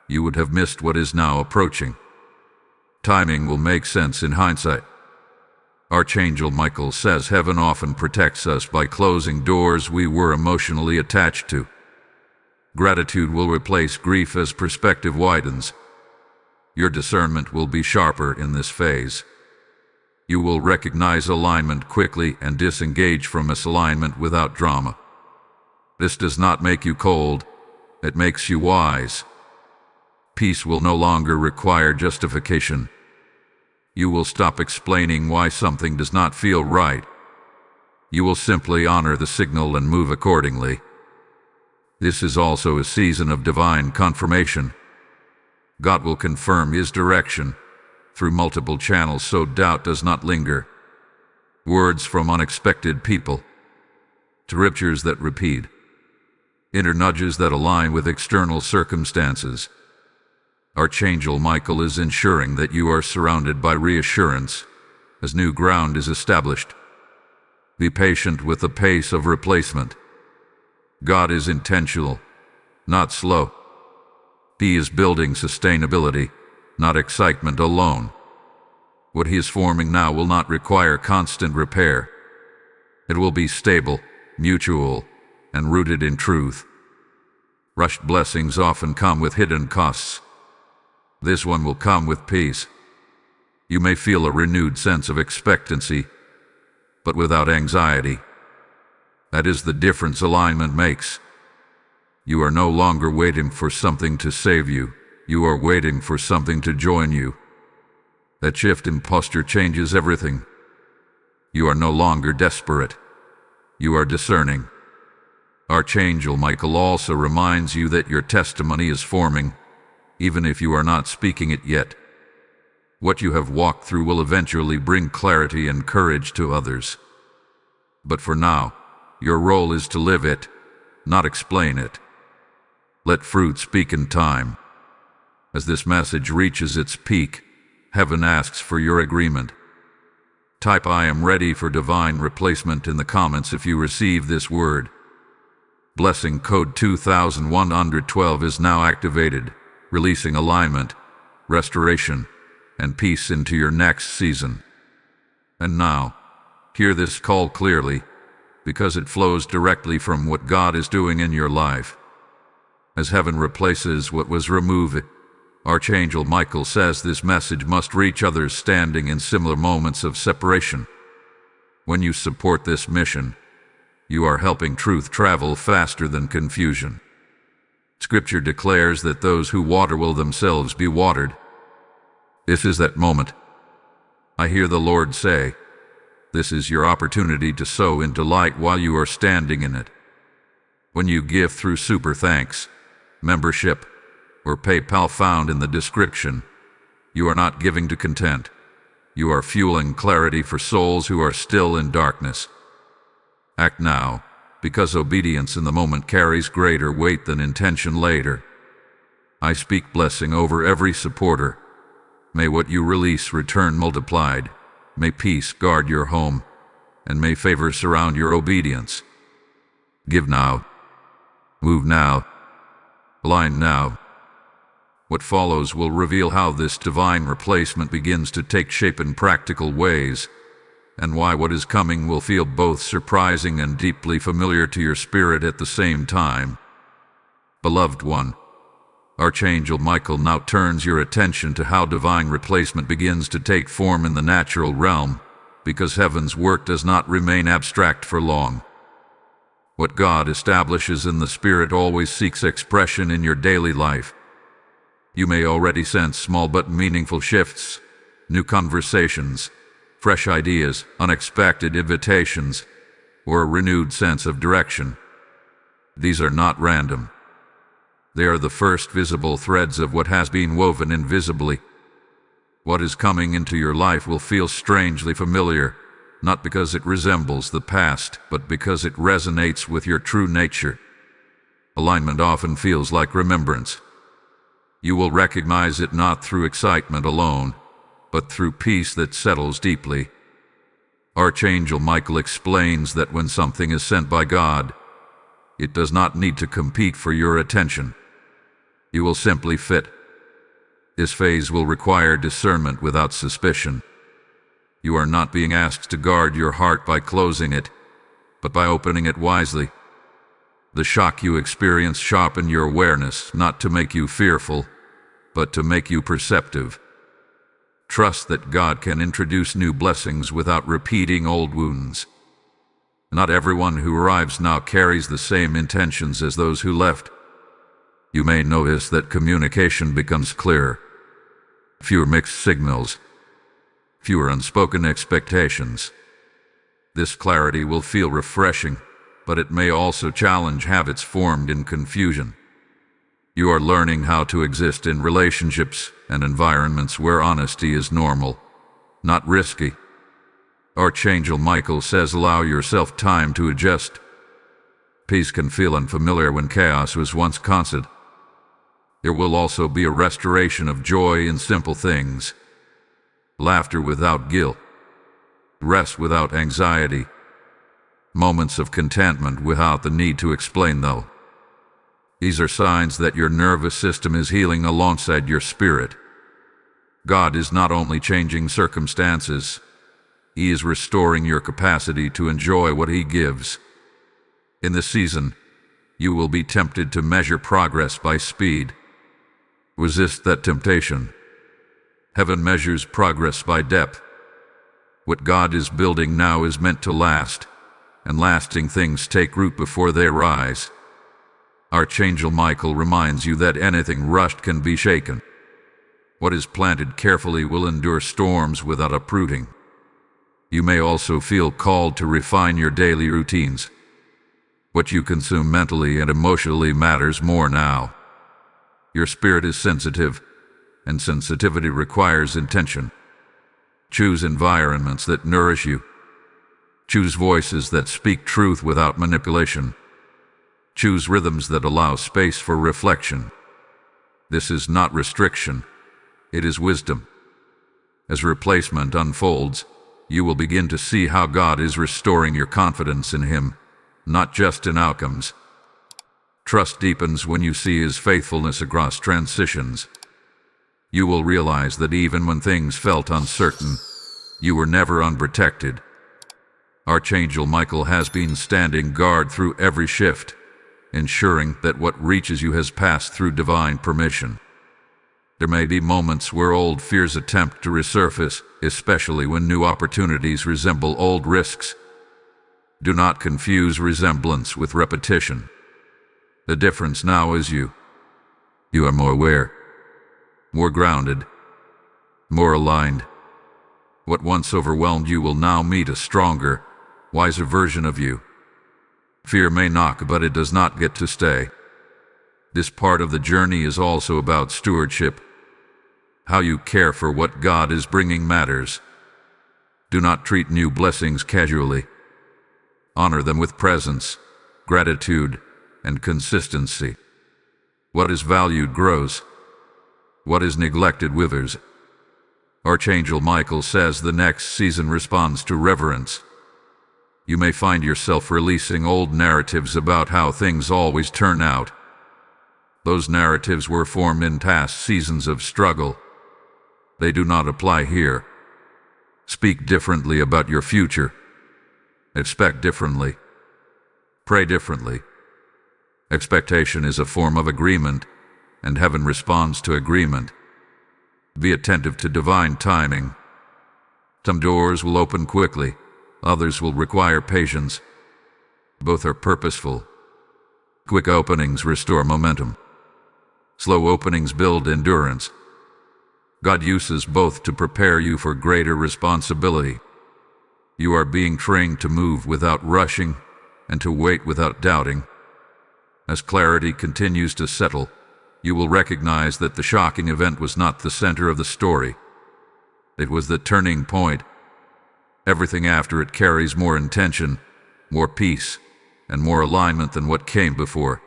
you would have missed what is now approaching. Timing will make sense in hindsight. Archangel Michael says heaven often protects us by closing doors we were emotionally attached to. Gratitude will replace grief as perspective widens. Your discernment will be sharper in this phase. You will recognize alignment quickly and disengage from misalignment without drama. This does not make you cold, it makes you wise. Peace will no longer require justification. You will stop explaining why something does not feel right. You will simply honor the signal and move accordingly. This is also a season of divine confirmation. God will confirm His direction through multiple channels so doubt does not linger. Words from unexpected people, scriptures that repeat, inner nudges that align with external circumstances. Archangel Michael is ensuring that you are surrounded by reassurance as new ground is established. Be patient with the pace of replacement. God is intentional, not slow. He is building sustainability, not excitement alone. What He is forming now will not require constant repair. It will be stable, mutual, and rooted in truth. Rushed blessings often come with hidden costs. This one will come with peace. You may feel a renewed sense of expectancy, but without anxiety. That is the difference alignment makes. You are no longer waiting for something to save you. You are waiting for something to join you. That shift in posture changes everything. You are no longer desperate. You are discerning. Archangel Michael also reminds you that your testimony is forming, even if you are not speaking it yet. What you have walked through will eventually bring clarity and courage to others. But for now, your role is to live it, not explain it. Let fruit speak in time. As this message reaches its peak, Heaven asks for your agreement. Type "I am ready for divine replacement" in the comments if you receive this word. Blessing code 2112 is now activated, releasing alignment, restoration, and peace into your next season. And now, hear this call clearly, because it flows directly from what God is doing in your life. As heaven replaces what was removed, Archangel Michael says this message must reach others standing in similar moments of separation. When you support this mission, you are helping truth travel faster than confusion. Scripture declares that those who water will themselves be watered. This is that moment. I hear the Lord say, this is your opportunity to sow into light while you are standing in it. When you give through super thanks, membership, or PayPal found in the description, you are not giving to content. You are fueling clarity for souls who are still in darkness. Act now, because obedience in the moment carries greater weight than intention later. I speak blessing over every supporter. May what you release return multiplied. May peace guard your home, and may favor surround your obedience. Give now. Move now. Align now. What follows will reveal how this divine replacement begins to take shape in practical ways, and why what is coming will feel both surprising and deeply familiar to your spirit at the same time. Beloved one, Archangel Michael now turns your attention to how divine replacement begins to take form in the natural realm, because heaven's work does not remain abstract for long. What God establishes in the spirit always seeks expression in your daily life. You may already sense small but meaningful shifts, new conversations, fresh ideas, unexpected invitations, or a renewed sense of direction. These are not random. They are the first visible threads of what has been woven invisibly. What is coming into your life will feel strangely familiar, not because it resembles the past, but because it resonates with your true nature. Alignment often feels like remembrance. You will recognize it not through excitement alone, but through peace that settles deeply. Archangel Michael explains that when something is sent by God, it does not need to compete for your attention. You will simply fit. This phase will require discernment without suspicion. You are not being asked to guard your heart by closing it, but by opening it wisely. The shock you experience sharpens your awareness, not to make you fearful, but to make you perceptive. Trust that God can introduce new blessings without repeating old wounds. Not everyone who arrives now carries the same intentions as those who left. You may notice that communication becomes clearer. Fewer mixed signals. Fewer unspoken expectations. This clarity will feel refreshing, but it may also challenge habits formed in confusion. You are learning how to exist in relationships and environments where honesty is normal, not risky. Archangel Michael says allow yourself time to adjust. Peace can feel unfamiliar when chaos was once constant. There will also be a restoration of joy in simple things. Laughter without guilt. Rest without anxiety. Moments of contentment without the need to explain, though. These are signs that your nervous system is healing alongside your spirit. God is not only changing circumstances, He is restoring your capacity to enjoy what He gives. In this season, you will be tempted to measure progress by speed. Resist that temptation. Heaven measures progress by depth. What God is building now is meant to last, and lasting things take root before they rise. Archangel Michael reminds you that anything rushed can be shaken. What is planted carefully will endure storms without uprooting. You may also feel called to refine your daily routines. What you consume mentally and emotionally matters more now. Your spirit is sensitive, and sensitivity requires intention. Choose environments that nourish you. Choose voices that speak truth without manipulation. Choose rhythms that allow space for reflection. This is not restriction, it is wisdom. As replacement unfolds, you will begin to see how God is restoring your confidence in Him, not just in outcomes. Trust deepens when you see His faithfulness across transitions. You will realize that even when things felt uncertain, you were never unprotected. Archangel Michael has been standing guard through every shift, ensuring that what reaches you has passed through divine permission. There may be moments where old fears attempt to resurface, especially when new opportunities resemble old risks. Do not confuse resemblance with repetition. The difference now is you. You are more aware, more grounded, more aligned. What once overwhelmed you will now meet a stronger, wiser version of you. Fear may knock, but it does not get to stay. This part of the journey is also about stewardship. How you care for what God is bringing matters. Do not treat new blessings casually. Honor them with presence, gratitude, and consistency. What is valued grows. What is neglected withers. Archangel Michael says the next season responds to reverence. You may find yourself releasing old narratives about how things always turn out. Those narratives were formed in past seasons of struggle. They do not apply here. Speak differently about your future. Expect differently. Pray differently. Expectation is a form of agreement, and heaven responds to agreement. Be attentive to divine timing. Some doors will open quickly, others will require patience. Both are purposeful. Quick openings restore momentum. Slow openings build endurance. God uses both to prepare you for greater responsibility. You are being trained to move without rushing and to wait without doubting. As clarity continues to settle, you will recognize that the shocking event was not the center of the story. It was the turning point. Everything after it carries more intention, more peace, and more alignment than what came before.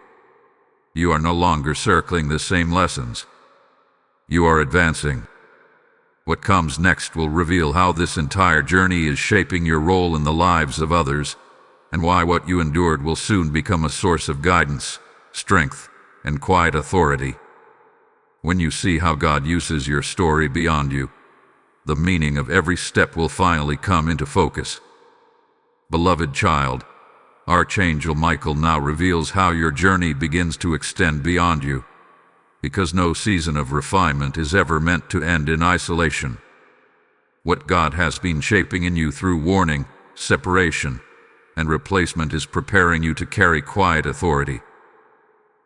You are no longer circling the same lessons. You are advancing. What comes next will reveal how this entire journey is shaping your role in the lives of others, and why what you endured will soon become a source of guidance, strength, and quiet authority. When you see how God uses your story beyond you, the meaning of every step will finally come into focus. Beloved child, Archangel Michael now reveals how your journey begins to extend beyond you, because no season of refinement is ever meant to end in isolation. What God has been shaping in you through warning, separation, and replacement is preparing you to carry quiet authority.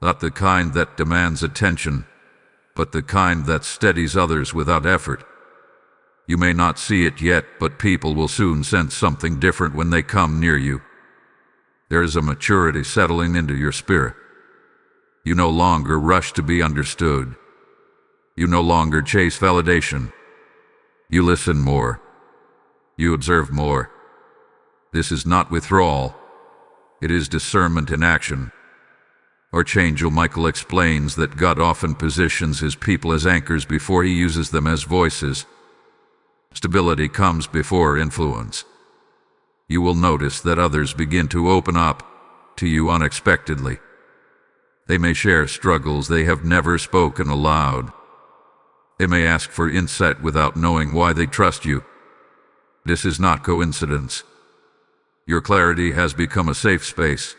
Not the kind that demands attention, but the kind that steadies others without effort. You may not see it yet, but people will soon sense something different when they come near you. There is a maturity settling into your spirit. You no longer rush to be understood. You no longer chase validation. You listen more. You observe more. This is not withdrawal. It is discernment in action. Archangel Michael explains that God often positions his people as anchors before he uses them as voices. Stability comes before influence. You will notice that others begin to open up to you unexpectedly. They may share struggles they have never spoken aloud. They may ask for insight without knowing why they trust you. This is not coincidence. Your clarity has become a safe space.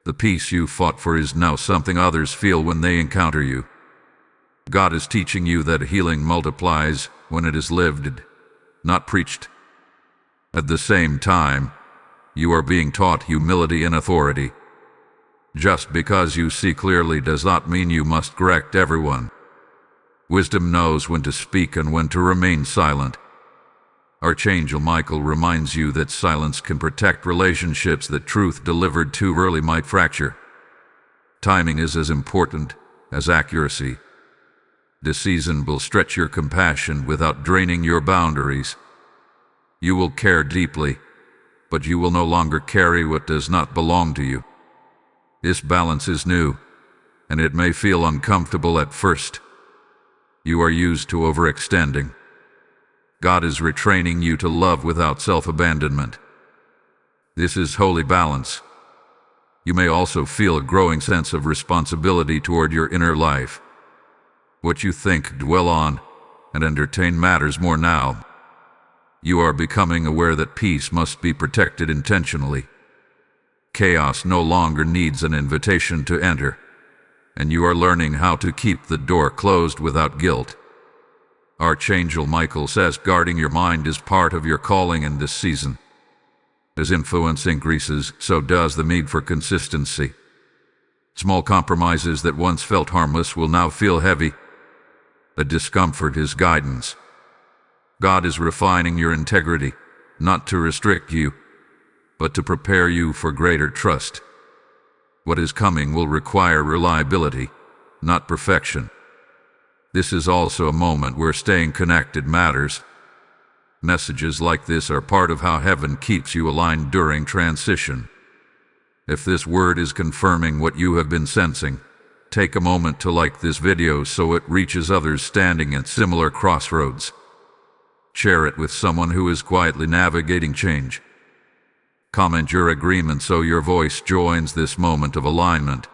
The peace you fought for is now something others feel when they encounter you. God is teaching you that healing multiplies when it is lived, not preached. At the same time, you are being taught humility and authority. Just because you see clearly does not mean you must correct everyone. Wisdom knows when to speak and when to remain silent. Archangel Michael reminds you that silence can protect relationships that truth delivered too early might fracture. Timing is as important as accuracy. This season will stretch your compassion without draining your boundaries. You will care deeply, but you will no longer carry what does not belong to you. This balance is new, and it may feel uncomfortable at first. You are used to overextending. God is retraining you to love without self-abandonment. This is holy balance. You may also feel a growing sense of responsibility toward your inner life. What you think, dwell on, and entertain matters more now. You are becoming aware that peace must be protected intentionally. Chaos no longer needs an invitation to enter, and you are learning how to keep the door closed without guilt. Archangel Michael says guarding your mind is part of your calling in this season. As influence increases, so does the need for consistency. Small compromises that once felt harmless will now feel heavy. The discomfort is guidance. God is refining your integrity, not to restrict you, but to prepare you for greater trust. What is coming will require reliability, not perfection. This is also a moment where staying connected matters. Messages like this are part of how heaven keeps you aligned during transition. If this word is confirming what you have been sensing, take a moment to like this video so it reaches others standing at similar crossroads. Share it with someone who is quietly navigating change. Comment your agreement so your voice joins this moment of alignment.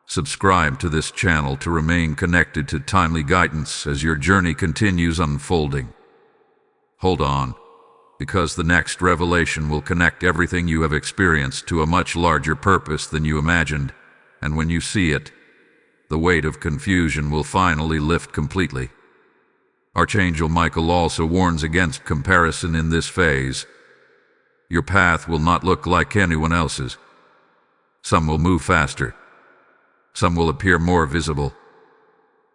Subscribe to this channel to remain connected to timely guidance as your journey continues unfolding. Hold on, because the next revelation will connect everything you have experienced to a much larger purpose than you imagined, and when you see it, the weight of confusion will finally lift completely. Archangel Michael also warns against comparison in this phase. Your path will not look like anyone else's. Some will move faster. Some will appear more visible.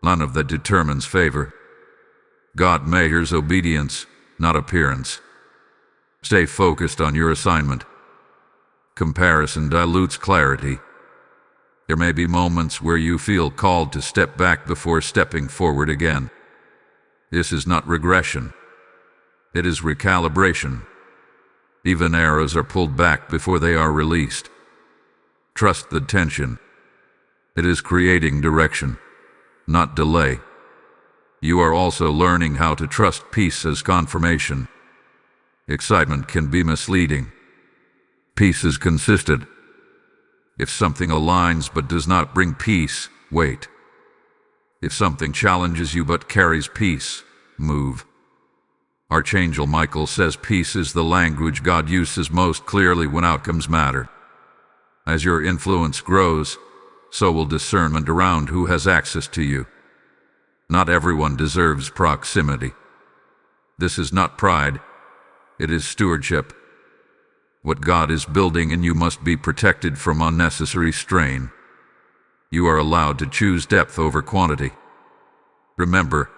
None of that determines favor. God measures obedience, not appearance. Stay focused on your assignment. Comparison dilutes clarity. There may be moments where you feel called to step back before stepping forward again. This is not regression. It is recalibration. Even arrows are pulled back before they are released. Trust the tension. It is creating direction, not delay. You are also learning how to trust peace as confirmation. Excitement can be misleading. Peace is consistent. If something aligns but does not bring peace, wait. If something challenges you but carries peace, move. Archangel Michael says peace is the language God uses most clearly when outcomes matter. As your influence grows, so will discernment around who has access to you. Not everyone deserves proximity. This is not pride, it is stewardship. What God is building in you must be protected from unnecessary strain. You are allowed to choose depth over quantity. Remember,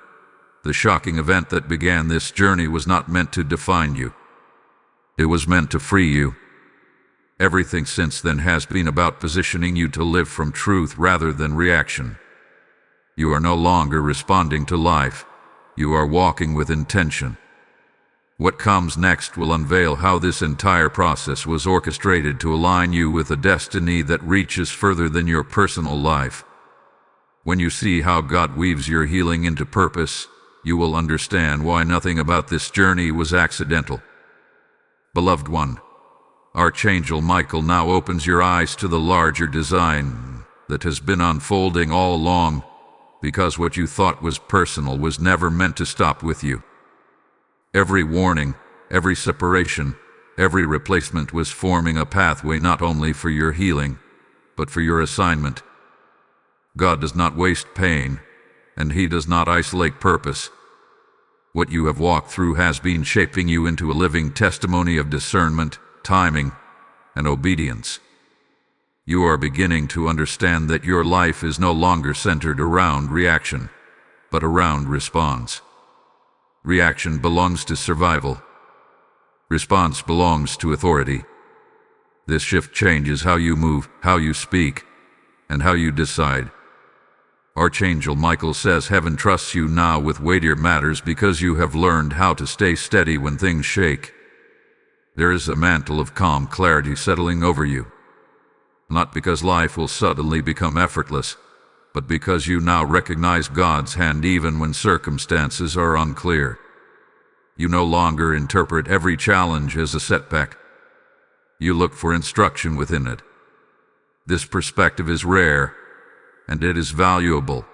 the shocking event that began this journey was not meant to define you. It was meant to free you. Everything since then has been about positioning you to live from truth rather than reaction. You are no longer responding to life. You are walking with intention. What comes next will unveil how this entire process was orchestrated to align you with a destiny that reaches further than your personal life. When you see how God weaves your healing into purpose, you will understand why nothing about this journey was accidental. Beloved one, Archangel Michael now opens your eyes to the larger design that has been unfolding all along, because what you thought was personal was never meant to stop with you. Every warning, every separation, every replacement was forming a pathway not only for your healing, but for your assignment. God does not waste pain, and He does not isolate purpose. What you have walked through has been shaping you into a living testimony of discernment, timing, and obedience. You are beginning to understand that your life is no longer centered around reaction, but around response. Reaction belongs to survival. Response belongs to authority. This shift changes how you move, how you speak, and how you decide. Archangel Michael says heaven trusts you now with weightier matters because you have learned how to stay steady when things shake. There is a mantle of calm clarity settling over you. Not because life will suddenly become effortless, but because you now recognize God's hand even when circumstances are unclear. You no longer interpret every challenge as a setback. You look for instruction within it. This perspective is rare, and it is valuable.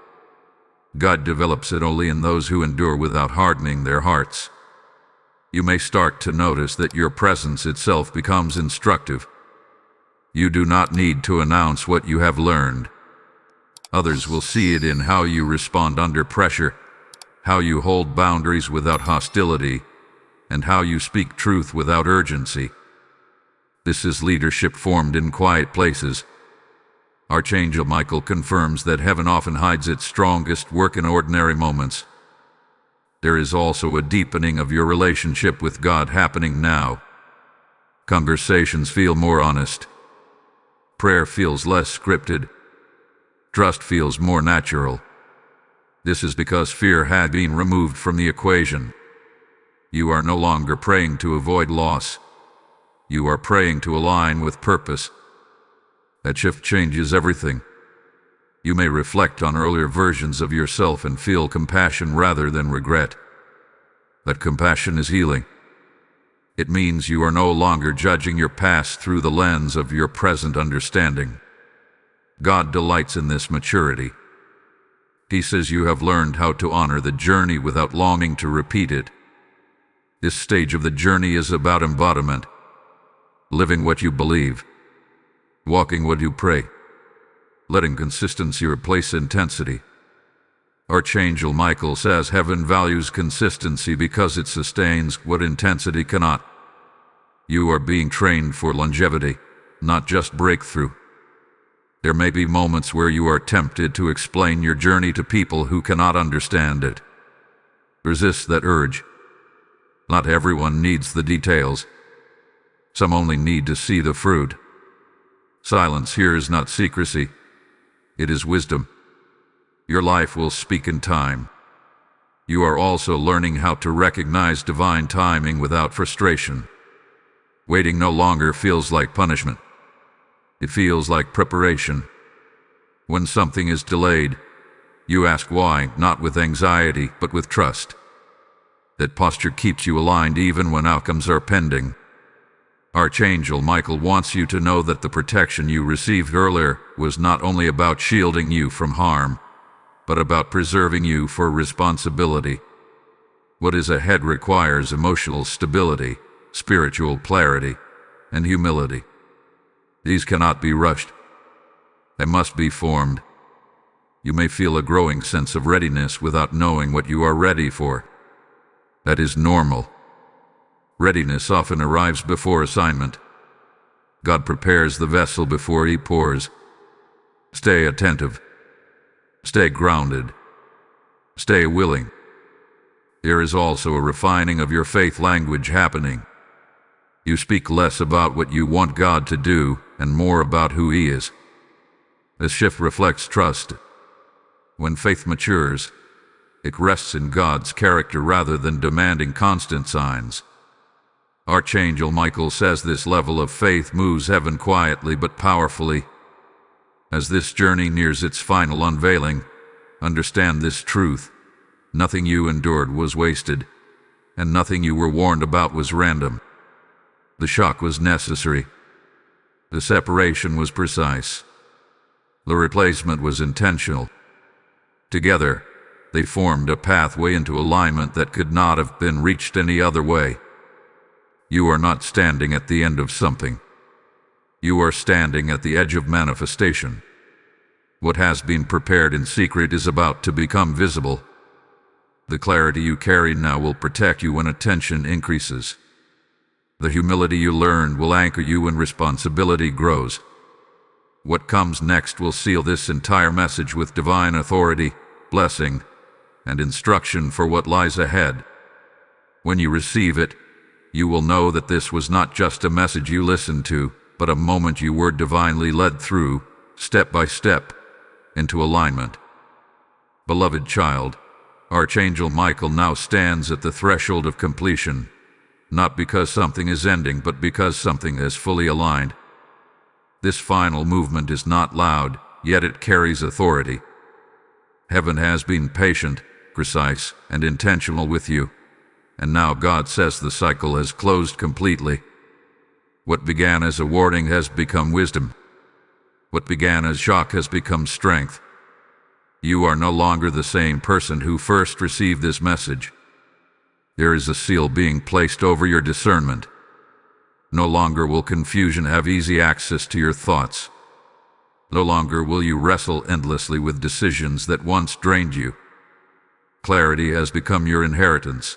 God develops it only in those who endure without hardening their hearts. You may start to notice that your presence itself becomes instructive. You do not need to announce what you have learned. Others will see it in how you respond under pressure, how you hold boundaries without hostility, and how you speak truth without urgency. This is leadership formed in quiet places. Archangel Michael confirms that heaven often hides its strongest work in ordinary moments. There is also a deepening of your relationship with God happening now. Conversations feel more honest. Prayer feels less scripted. Trust feels more natural. This is because fear had been removed from the equation. You are no longer praying to avoid loss. You are praying to align with purpose. That shift changes everything. You may reflect on earlier versions of yourself and feel compassion rather than regret. That compassion is healing. It means you are no longer judging your past through the lens of your present understanding. God delights in this maturity. He says you have learned how to honor the journey without longing to repeat it. This stage of the journey is about embodiment, living what you believe, walking what you pray, letting consistency replace intensity. Archangel Michael says heaven values consistency because it sustains what intensity cannot. You are being trained for longevity, not just breakthrough. There may be moments where you are tempted to explain your journey to people who cannot understand it. Resist that urge. Not everyone needs the details. Some only need to see the fruit. Silence here is not secrecy. It is wisdom. Your life will speak in time. You are also learning how to recognize divine timing without frustration. Waiting no longer feels like punishment. It feels like preparation. When something is delayed, you ask why, not with anxiety, but with trust. That posture keeps you aligned even when outcomes are pending. Archangel Michael wants you to know that the protection you received earlier was not only about shielding you from harm, but about preserving you for responsibility. What is ahead requires emotional stability, spiritual clarity, and humility. These cannot be rushed. They must be formed. You may feel a growing sense of readiness without knowing what you are ready for. That is normal. Readiness often arrives before assignment. God prepares the vessel before He pours. Stay attentive. Stay grounded. Stay willing. There is also a refining of your faith language happening. You speak less about what you want God to do and more about who He is. This shift reflects trust. When faith matures, it rests in God's character rather than demanding constant signs. Archangel Michael says this level of faith moves heaven quietly but powerfully. As this journey nears its final unveiling, understand this truth. Nothing you endured was wasted, and nothing you were warned about was random. The shock was necessary. The separation was precise. The replacement was intentional. Together, they formed a pathway into alignment that could not have been reached any other way. You are not standing at the end of something. You are standing at the edge of manifestation. What has been prepared in secret is about to become visible. The clarity you carry now will protect you when attention increases. The humility you learned will anchor you when responsibility grows. What comes next will seal this entire message with divine authority, blessing, and instruction for what lies ahead. When you receive it, you will know that this was not just a message you listened to, but a moment you were divinely led through, step by step, into alignment. Beloved child, Archangel Michael now stands at the threshold of completion, not because something is ending, but because something is fully aligned. This final movement is not loud, yet it carries authority. Heaven has been patient, precise, and intentional with you. And now God says the cycle has closed completely. What began as a warning has become wisdom. What began as shock has become strength. You are no longer the same person who first received this message. There is a seal being placed over your discernment. No longer will confusion have easy access to your thoughts. No longer will you wrestle endlessly with decisions that once drained you. Clarity has become your inheritance.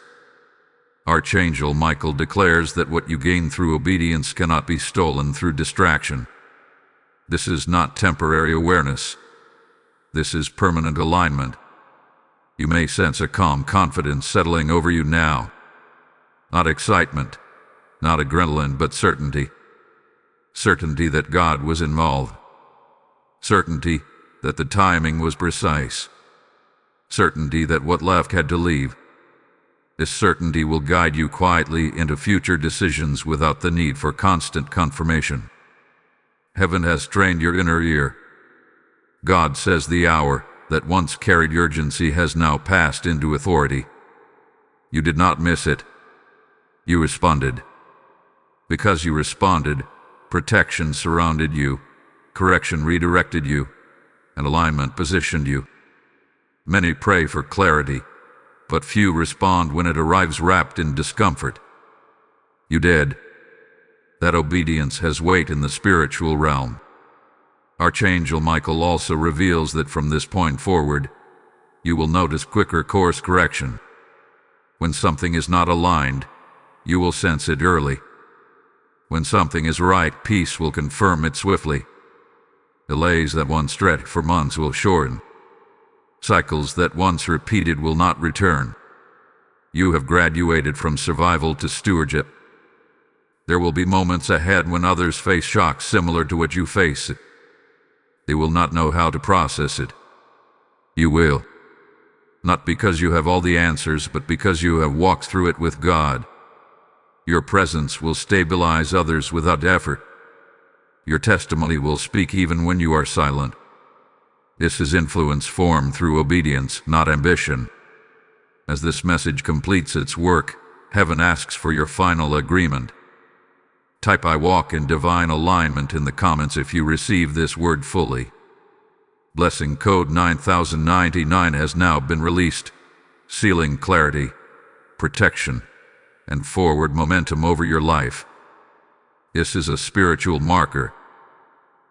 Archangel Michael declares that what you gain through obedience cannot be stolen through distraction. This is not temporary awareness. This is permanent alignment. You may sense a calm confidence settling over you now. Not excitement, not adrenaline, but certainty. Certainty that God was involved. Certainty that the timing was precise. Certainty that what left had to leave. This certainty will guide you quietly into future decisions without the need for constant confirmation. Heaven has trained your inner ear. God says the hour that once carried urgency has now passed into authority. You did not miss it. You responded. Because you responded, protection surrounded you, correction redirected you, and alignment positioned you. Many pray for clarity, but few respond when it arrives wrapped in discomfort. You did. That obedience has weight in the spiritual realm. Archangel Michael also reveals that from this point forward, you will notice quicker course correction. When something is not aligned, you will sense it early. When something is right, peace will confirm it swiftly. Delays that once stretched for months will shorten. Cycles that once repeated will not return. You have graduated from survival to stewardship. There will be moments ahead when others face shocks similar to what you face. They will not know how to process it. You will. Not because you have all the answers, but because you have walked through it with God. Your presence will stabilize others without effort. Your testimony will speak even when you are silent. This is influence formed through obedience, not ambition. As this message completes its work, heaven asks for your final agreement. Type "I walk in divine alignment" in the comments if you receive this word fully. Blessing code 9099 has now been released, sealing clarity, protection, and forward momentum over your life. This is a spiritual marker.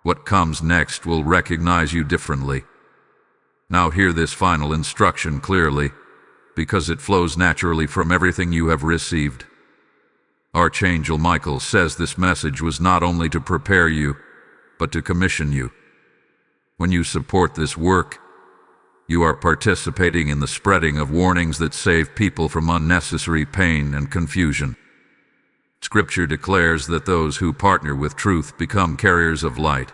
What comes next will recognize you differently. Now hear this final instruction clearly, because it flows naturally from everything you have received. Archangel Michael says this message was not only to prepare you, but to commission you. When you support this work, you are participating in the spreading of warnings that save people from unnecessary pain and confusion. Scripture declares that those who partner with truth become carriers of light.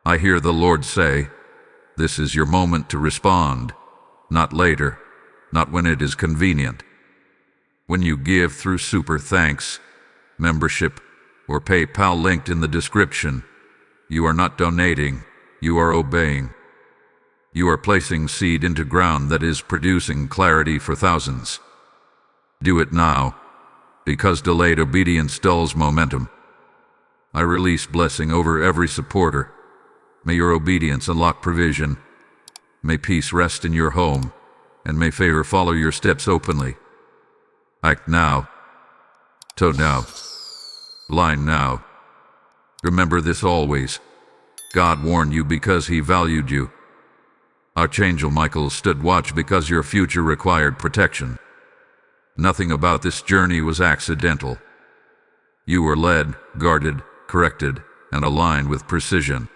I hear the Lord say, this is your moment to respond, not later, not when it is convenient. When you give through Super Thanks, membership, or PayPal linked in the description, you are not donating, you are obeying. You are placing seed into ground that is producing clarity for thousands. Do it now, because delayed obedience dulls momentum. I release blessing over every supporter. May your obedience unlock provision. May peace rest in your home, and may favor follow your steps openly. Act now. Toe now. Line now. Remember this always. God warned you because He valued you. Archangel Michael stood watch because your future required protection. Nothing about this journey was accidental. You were led, guarded, corrected, and aligned with precision.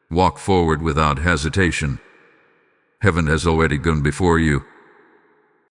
Walk forward without hesitation. Heaven has already gone before you.